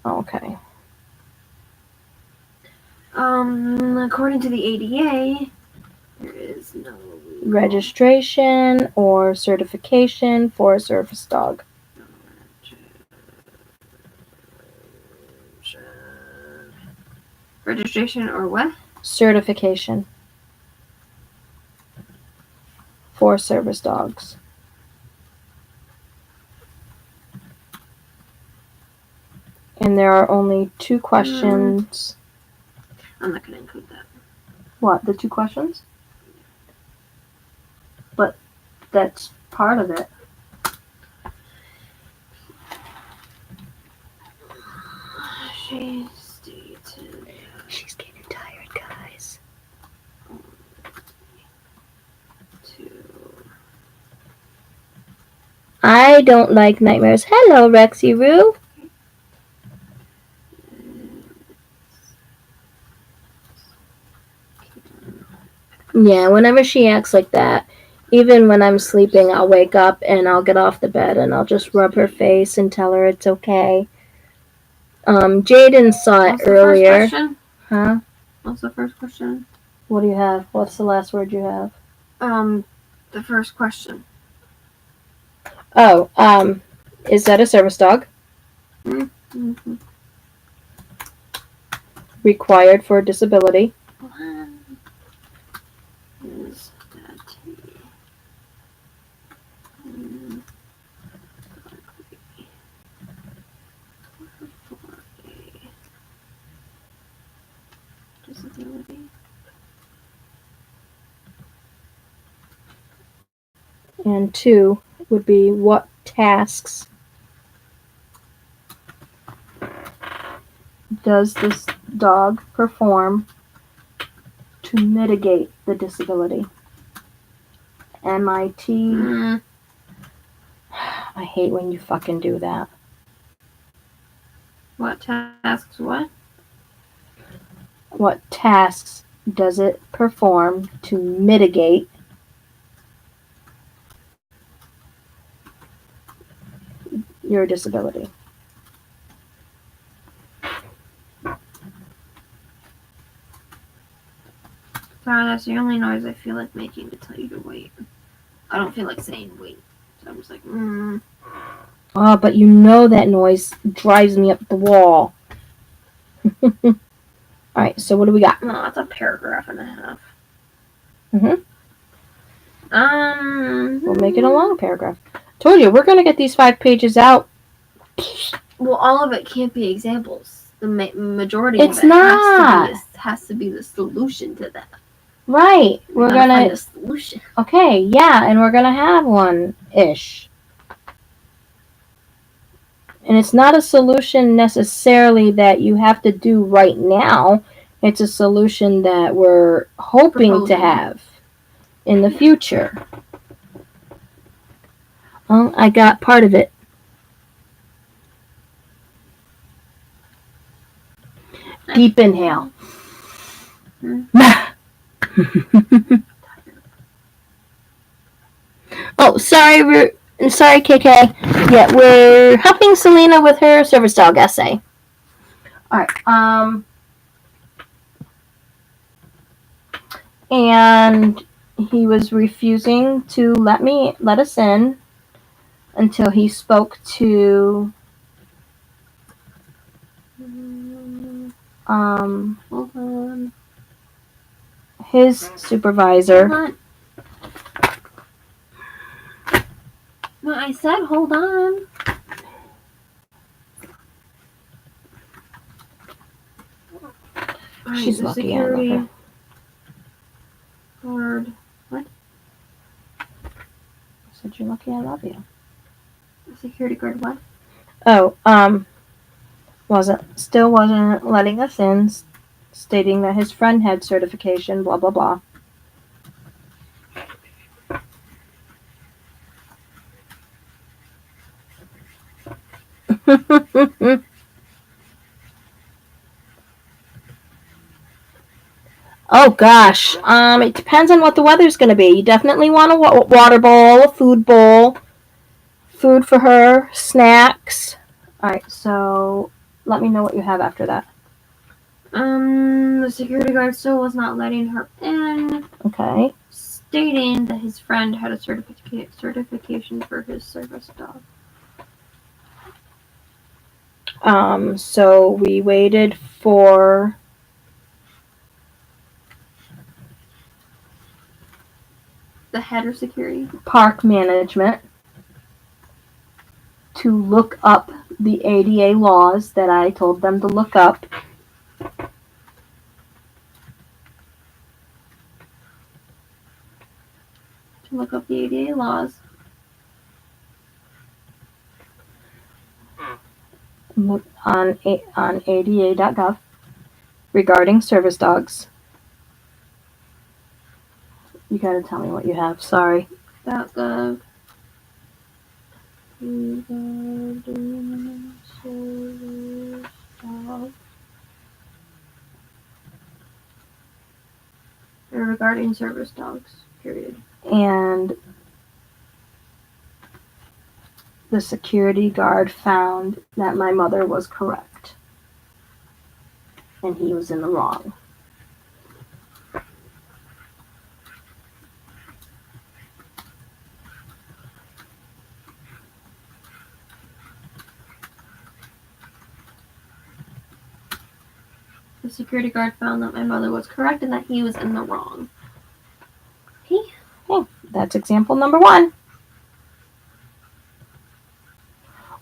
Okay. According to the ADA, there is no registration or certification for a service dog. Registration or what? Certification for service dogs. And there are only 2 questions. I'm not going to include that. What, the 2 questions? But that's part of it. She stated She's getting tired, guys. to I don't like nightmares. Hello, Rexy Roo. Yeah, whenever she acts like that, even when I'm sleeping, I'll wake up and I'll get off the bed and I'll just rub her face and tell her it's okay. Jaden saw it What's the earlier. first question? Huh? What's the first question? What do you have? What's the last word you have? The first question. Oh, is that a service dog? Mm-hmm. Required for disability. Is that for a disability? And 2 would be what tasks does this dog perform to mitigate the disability? MIT. I hate when you fucking do that. What tasks? What? What tasks does it perform to mitigate your disability? Sorry, that's the only noise I feel like making to tell you to wait. I don't feel like saying wait. So I'm just like, Oh, but you know that noise drives me up the wall. Alright, so what do we got? No, that's a paragraph and a half. Mm-hmm. We'll make it a long paragraph. Told you, we're going to get these 5 pages out. Well, all of it can't be examples. The majority It's of it not. has to be the solution to that. Right. We're going find to a solution. Okay, yeah, and we're going to have one-ish. And it's not a solution necessarily that you have to do right now. It's a solution that we're hoping to have in the future. Well, I got part of it. Deep inhale. Oh, sorry, sorry, KK. Yeah, we're helping Selena with her service dog essay. All right. And he was refusing to let us in until he spoke to his supervisor. Hold on. No, I said hold on. She's the lucky security I love her. guard. What? I said you're lucky I love you. The security guard what? Oh, still wasn't letting us in, stating that his friend had certification, blah blah blah. Oh gosh, it depends on what the weather's going to be. You definitely want a water bowl, a food bowl, food for her, snacks. All right, so let me know what you have after that. The security guard still was not letting her in. Okay. Stating that his friend had a certification for his service dog. So we waited for the head of security, park management, to look up the ADA laws that I told them to look up. To look up the ADA laws. on ada.gov regarding service dogs. You gotta tell me what you have. Sorry. .gov. Regarding service dogs. Regarding service dogs. Period. And the security guard found that my mother was correct. And he was in the wrong. The security guard found that my mother was correct and that he was in the wrong. Okay, that's example number 1.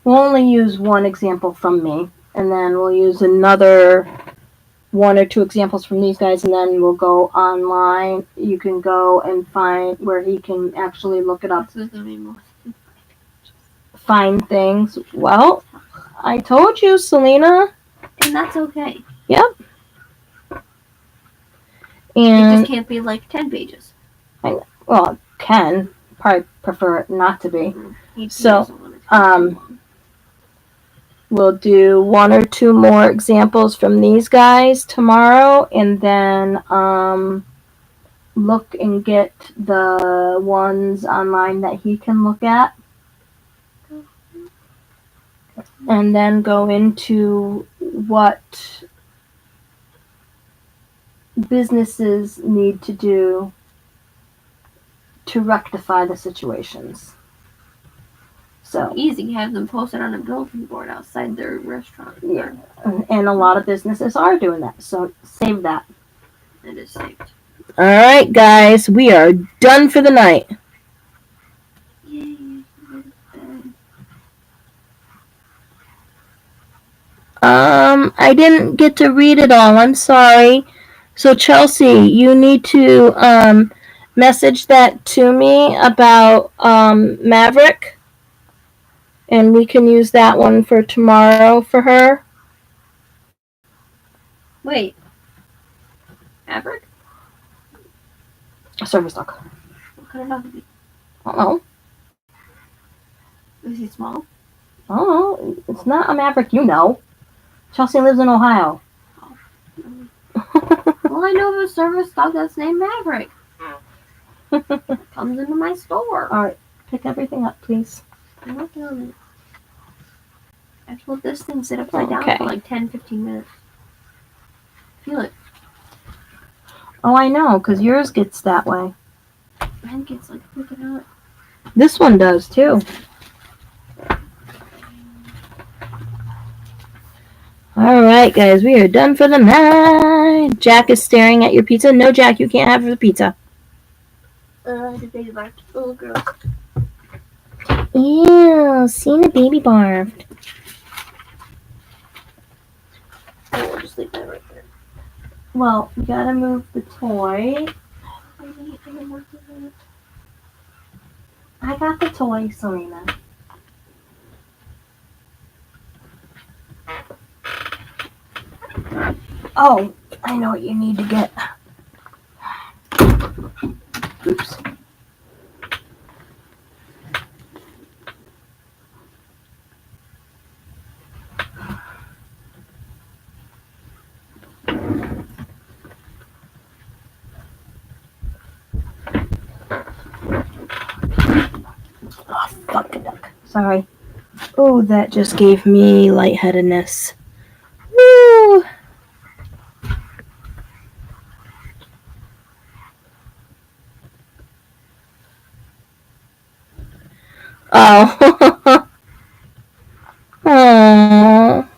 We'll only use one example from me, and then we'll use another 1 or 2 examples from these guys, and then we'll go online. You can go and find where he can actually look it up. So there's gonna be more. Find things. Well, I told you, Selena. And that's okay. Yep. It And just can't be like 10 pages. well, can probably prefer it not to be. So, we'll do 1 or 2 more examples from these guys tomorrow, and then look and get the ones online that he can look at, and then go into what businesses need to do to rectify the situations. So easy, have them posted on a bulletin board outside their restaurant. Yeah, and a lot of businesses are doing that. So save that. It is saved. All right, guys, we are done for the night. Yay! I didn't get to read it all. I'm sorry. So Chelsea, you need to message that to me about Maverick, and we can use that one for tomorrow for her. Wait. Maverick? A service dog. What kind of dog is he? I don't know. Is he small? I don't know. It's not a Maverick, you know. Chelsea lives in Ohio. Oh. Well, I know of a service dog that's named Maverick. Comes into my store. All right, pick everything up, please. I'm working on it. I have to let this thing sit upside down for like 10-15 minutes. Feel it. Oh, I know, because yours gets that way. Mine gets like freaking out. This one does, too. All right, guys, we are done for the night. Jack is staring at your pizza. No, Jack, you can't have the pizza. The baby barked. Oh, girl. Ew, seen a baby barfed. Oh, we'll just leave that right there. Well, we gotta move the toy. I got the toy, Serena. Oh, I know what you need to get. Oops. Oh, fuck a duck. Sorry. Oh, that just gave me lightheadedness. Woo! Oh. Oh.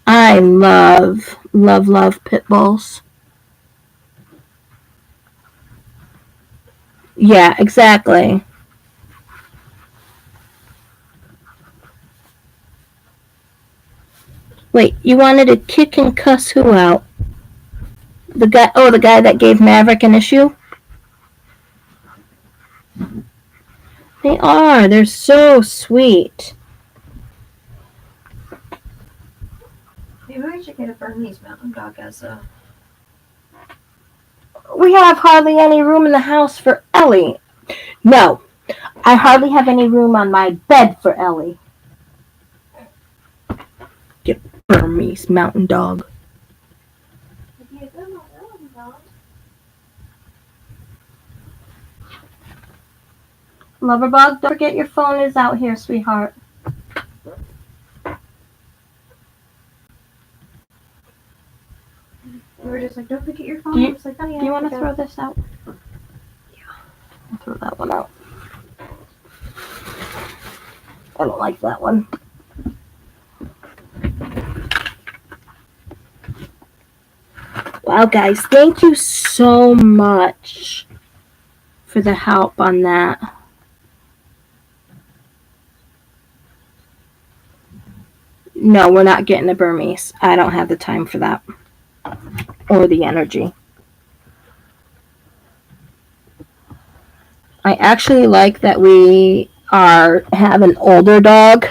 I love pit bulls. Yeah, exactly. Wait, you wanted to kick and cuss who out? The guy that gave Maverick an issue? They are. They're so sweet. Maybe we should get a Burmese mountain dog as a... We have hardly any room in the house for Ellie. No, I hardly have any room on my bed for Ellie. Get Burmese mountain dog. Loverbug, don't forget your phone is out here, sweetheart. We were just like, don't forget your phone. Do you, I was like, oh, yeah, do you want to throw this out? Yeah. I'll throw that one out. I don't like that one. Wow, guys, thank you so much for the help on that. No, we're not getting a Burmese. I don't have the time for that. Or the energy. I actually like that we have an older dog.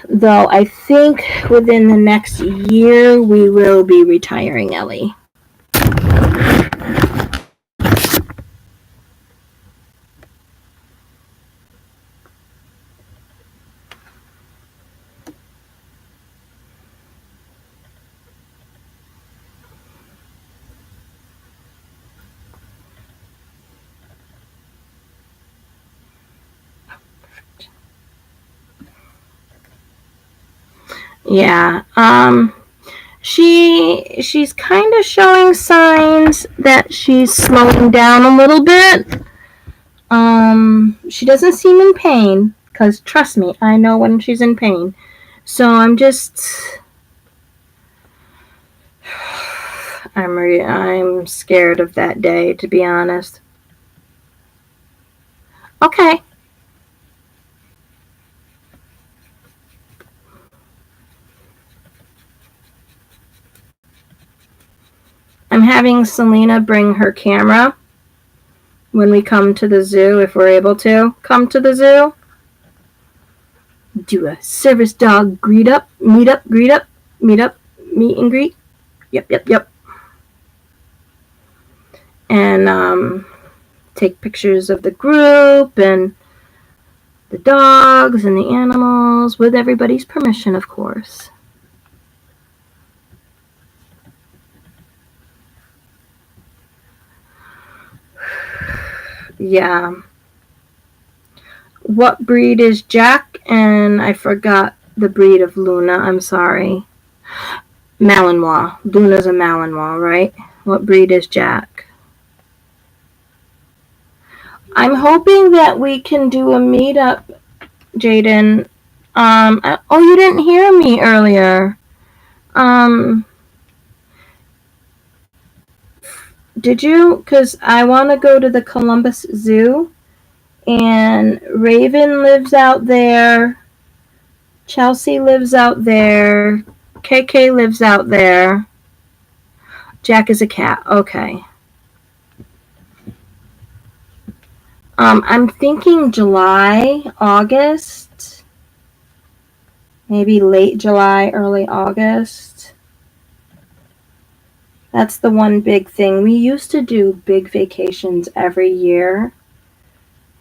Though I think within the next year we will be retiring Ellie. Yeah. She's kind of showing signs that she's slowing down a little bit. She doesn't seem in pain, because trust me, I know when she's in pain. So I'm scared of that day, to be honest. Okay. I'm having Selena bring her camera when we come to the zoo, if we're able to come to the zoo. Do a service dog meet and greet. Yep. And take pictures of the group and the dogs and the animals with everybody's permission, of course. Yeah. What breed is Jack? And I forgot the breed of Luna. I'm sorry. Malinois. Luna's a Malinois, right? What breed is Jack? I'm hoping that we can do a meetup, Jaden. Oh, you didn't hear me earlier. Did you? Because I want to go to the Columbus Zoo. And Raven lives out there. Chelsea lives out there. KK lives out there. Jack is a cat. Okay. I'm thinking July, August. Maybe late July, early August. That's the one big thing. We used to do big vacations every year.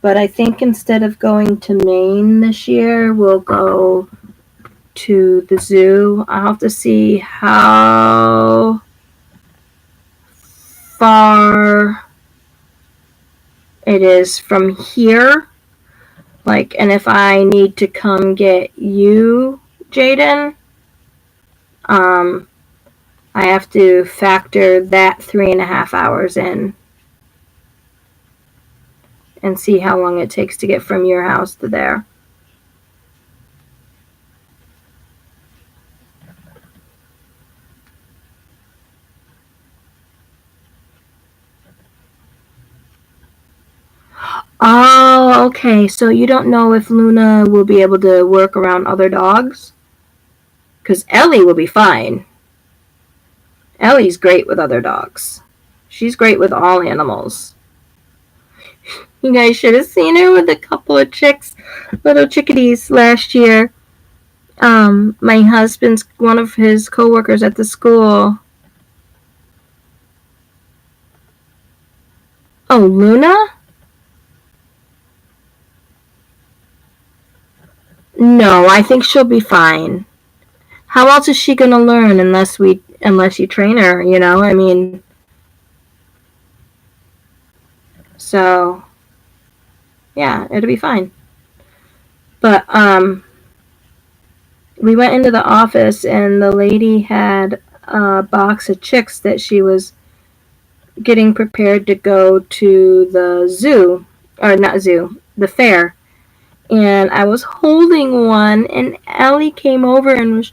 But I think instead of going to Maine this year, we'll go to the zoo. I'll have to see how far it is from here. And if I need to come get you, Jaden, I have to factor that 3.5 hours in and see how long it takes to get from your house to there. Oh, okay. So you don't know if Luna will be able to work around other dogs? Because Ellie will be fine. Ellie's great with other dogs. She's great with all animals. You guys should have seen her with a couple of chicks, little chickadees last year. My husband's one of his coworkers at the school. Oh, Luna? No, I think she'll be fine. How else is she gonna learn unless you train her, you know? I mean, so yeah, it'll be fine. But we went into the office and the lady had a box of chicks that she was getting prepared to go to the zoo, or not zoo, the fair. And I was holding one, and Ellie came over and was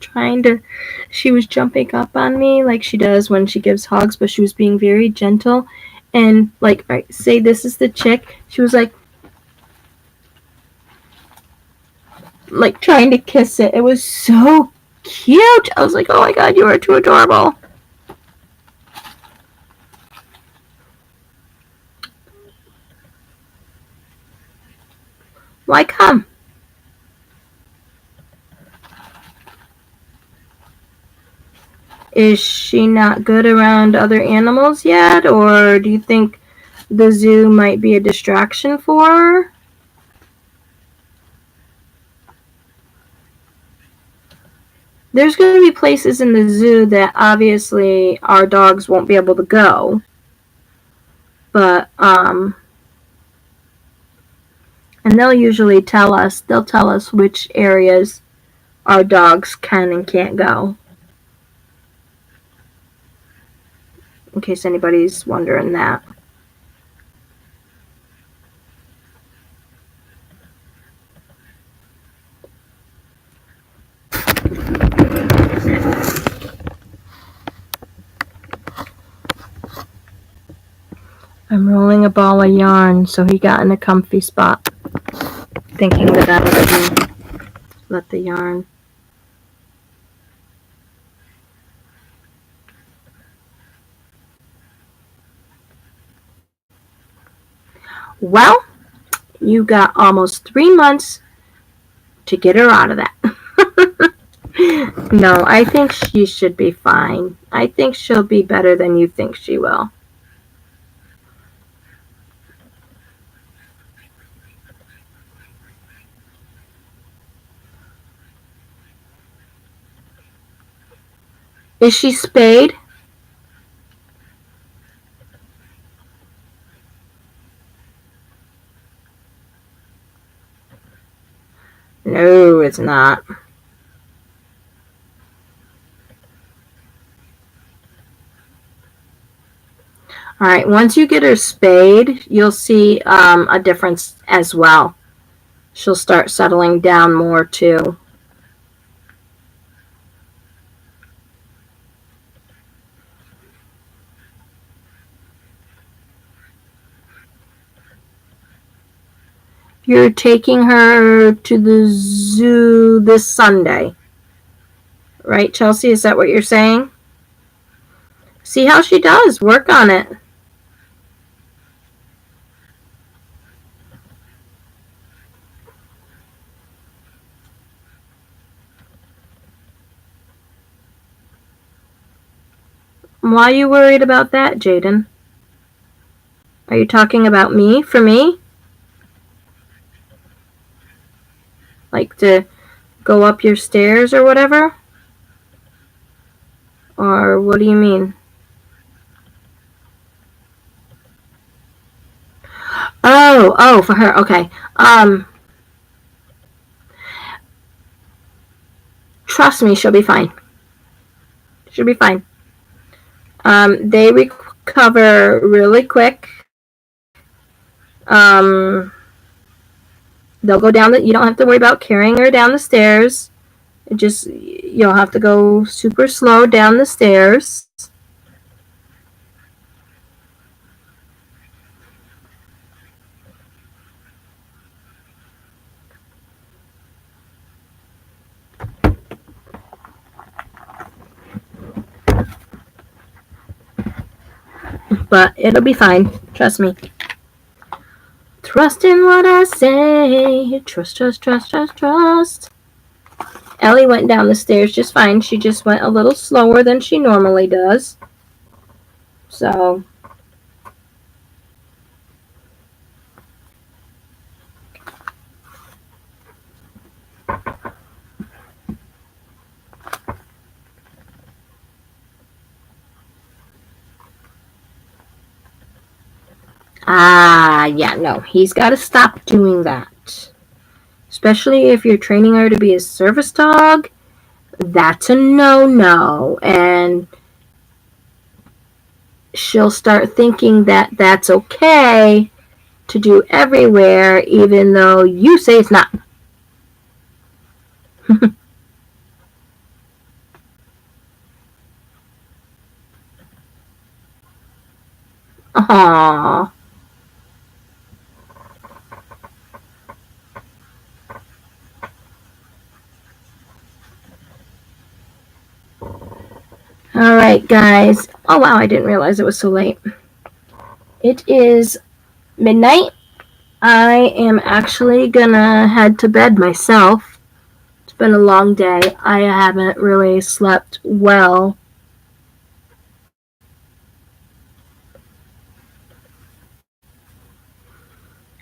she was jumping up on me like she does when she gives hugs, but she was being very gentle. And like, I say this is the chick, she was like trying to kiss it. It was so cute. I was like, oh my god, you are too adorable. Why come? Is she not good around other animals yet? Or do you think the zoo might be a distraction for her? There's going to be places in the zoo that obviously our dogs won't be able to go. But, and they'll tell us which areas our dogs can and can't go. In case anybody's wondering that. I'm rolling a ball of yarn so he got in a comfy spot, thinking that I would let the yarn. Well, you got almost 3 months to get her out of that. No, I think she should be fine. I think she'll be better than you think she will. Is she spayed? No, it's not. All right, once you get her spayed, you'll see a difference as well. She'll start settling down more too. You're taking her to the zoo this Sunday, right, Chelsea? Is that what you're saying? See how she does. Work on it. Why are you worried about that, Jaden? Are you talking about me? For me? Like to go up your stairs or whatever? Or what do you mean? Oh, for her. Okay. Trust me, she'll be fine. She'll be fine. They recover really quick. Um, they'll go down you don't have to worry about carrying her down the stairs. You'll have to go super slow down the stairs. But it'll be fine. Trust me. Trust in what I say. Trust, trust, trust, trust, trust. Ellie went down the stairs just fine. She just went a little slower than she normally does. So, yeah, no. He's got to stop doing that. Especially if you're training her to be a service dog. That's a no-no. And she'll start thinking that that's okay to do everywhere, even though you say it's not. Aww. Alright, guys. Oh, wow, I didn't realize it was so late. It is midnight. I am actually gonna head to bed myself. It's been a long day. I haven't really slept well.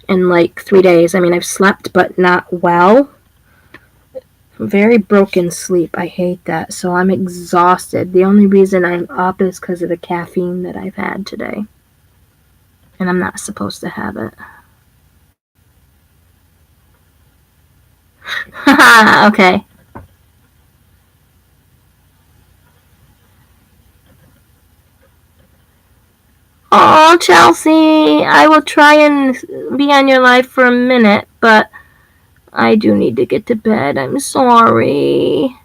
In like 3 days. I mean, I've slept, but not well. Very broken sleep. I hate that. So I'm exhausted. The only reason I'm up is because of the caffeine that I've had today. And I'm not supposed to have it. Haha, okay. Oh, Chelsea, I will try and be on your live for a minute, but I do need to get to bed. I'm sorry.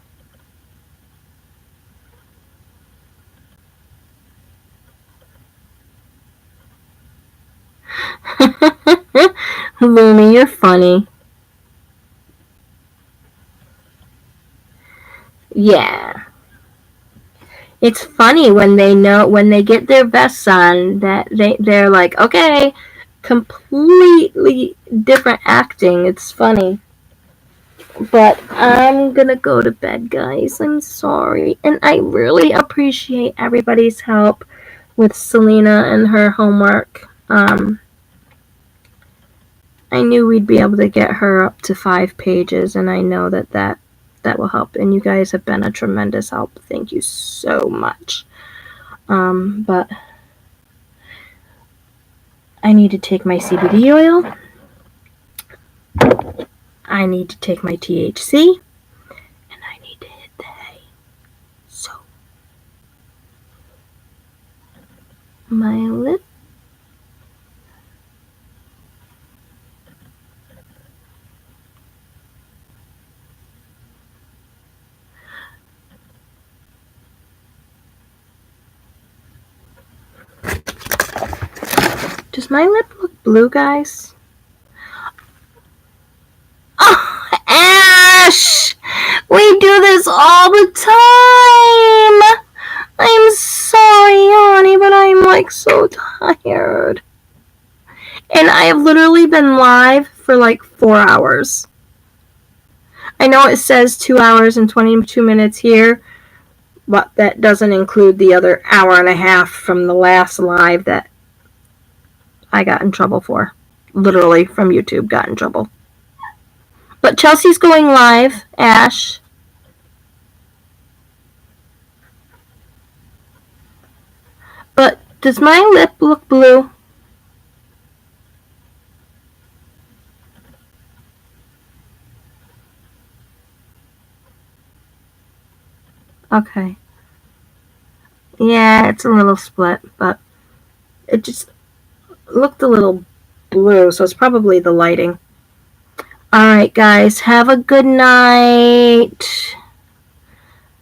Lumi, you're funny. Yeah. It's funny when they get their vests on that they're like, okay, completely different acting. It's funny. But I'm gonna go to bed, guys. I'm sorry. And I really appreciate everybody's help with Selena and her homework. I knew we'd be able to get her up to 5 pages, and I know that will help. And you guys have been a tremendous help. Thank you so much. But I need to take my CBD oil. I need to take my THC. And I need to hit the hay. So, my lip. Does my lip look blue, guys? Oh, Ash! We do this all the time! I'm sorry, honey, but I'm like so tired. And I have literally been live for like 4 hours. I know it says 2 hours and 22 minutes here, but that doesn't include the other hour and a half from the last live that I got in trouble for. Literally from YouTube got in trouble. But Chelsea's going live, Ash. But does my lip look blue? Okay. Yeah, it's a little split, but it just looked a little blue, so it's probably the lighting. Alright, guys, have a good night.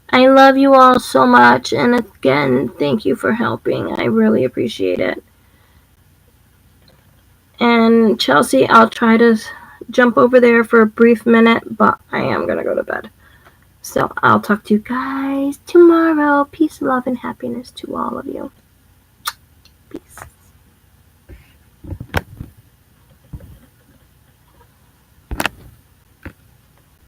I love you all so much, and again, thank you for helping. I really appreciate it. And Chelsea, I'll try to jump over there for a brief minute, but I am going to go to bed. So I'll talk to you guys tomorrow. Peace, love, and happiness to all of you.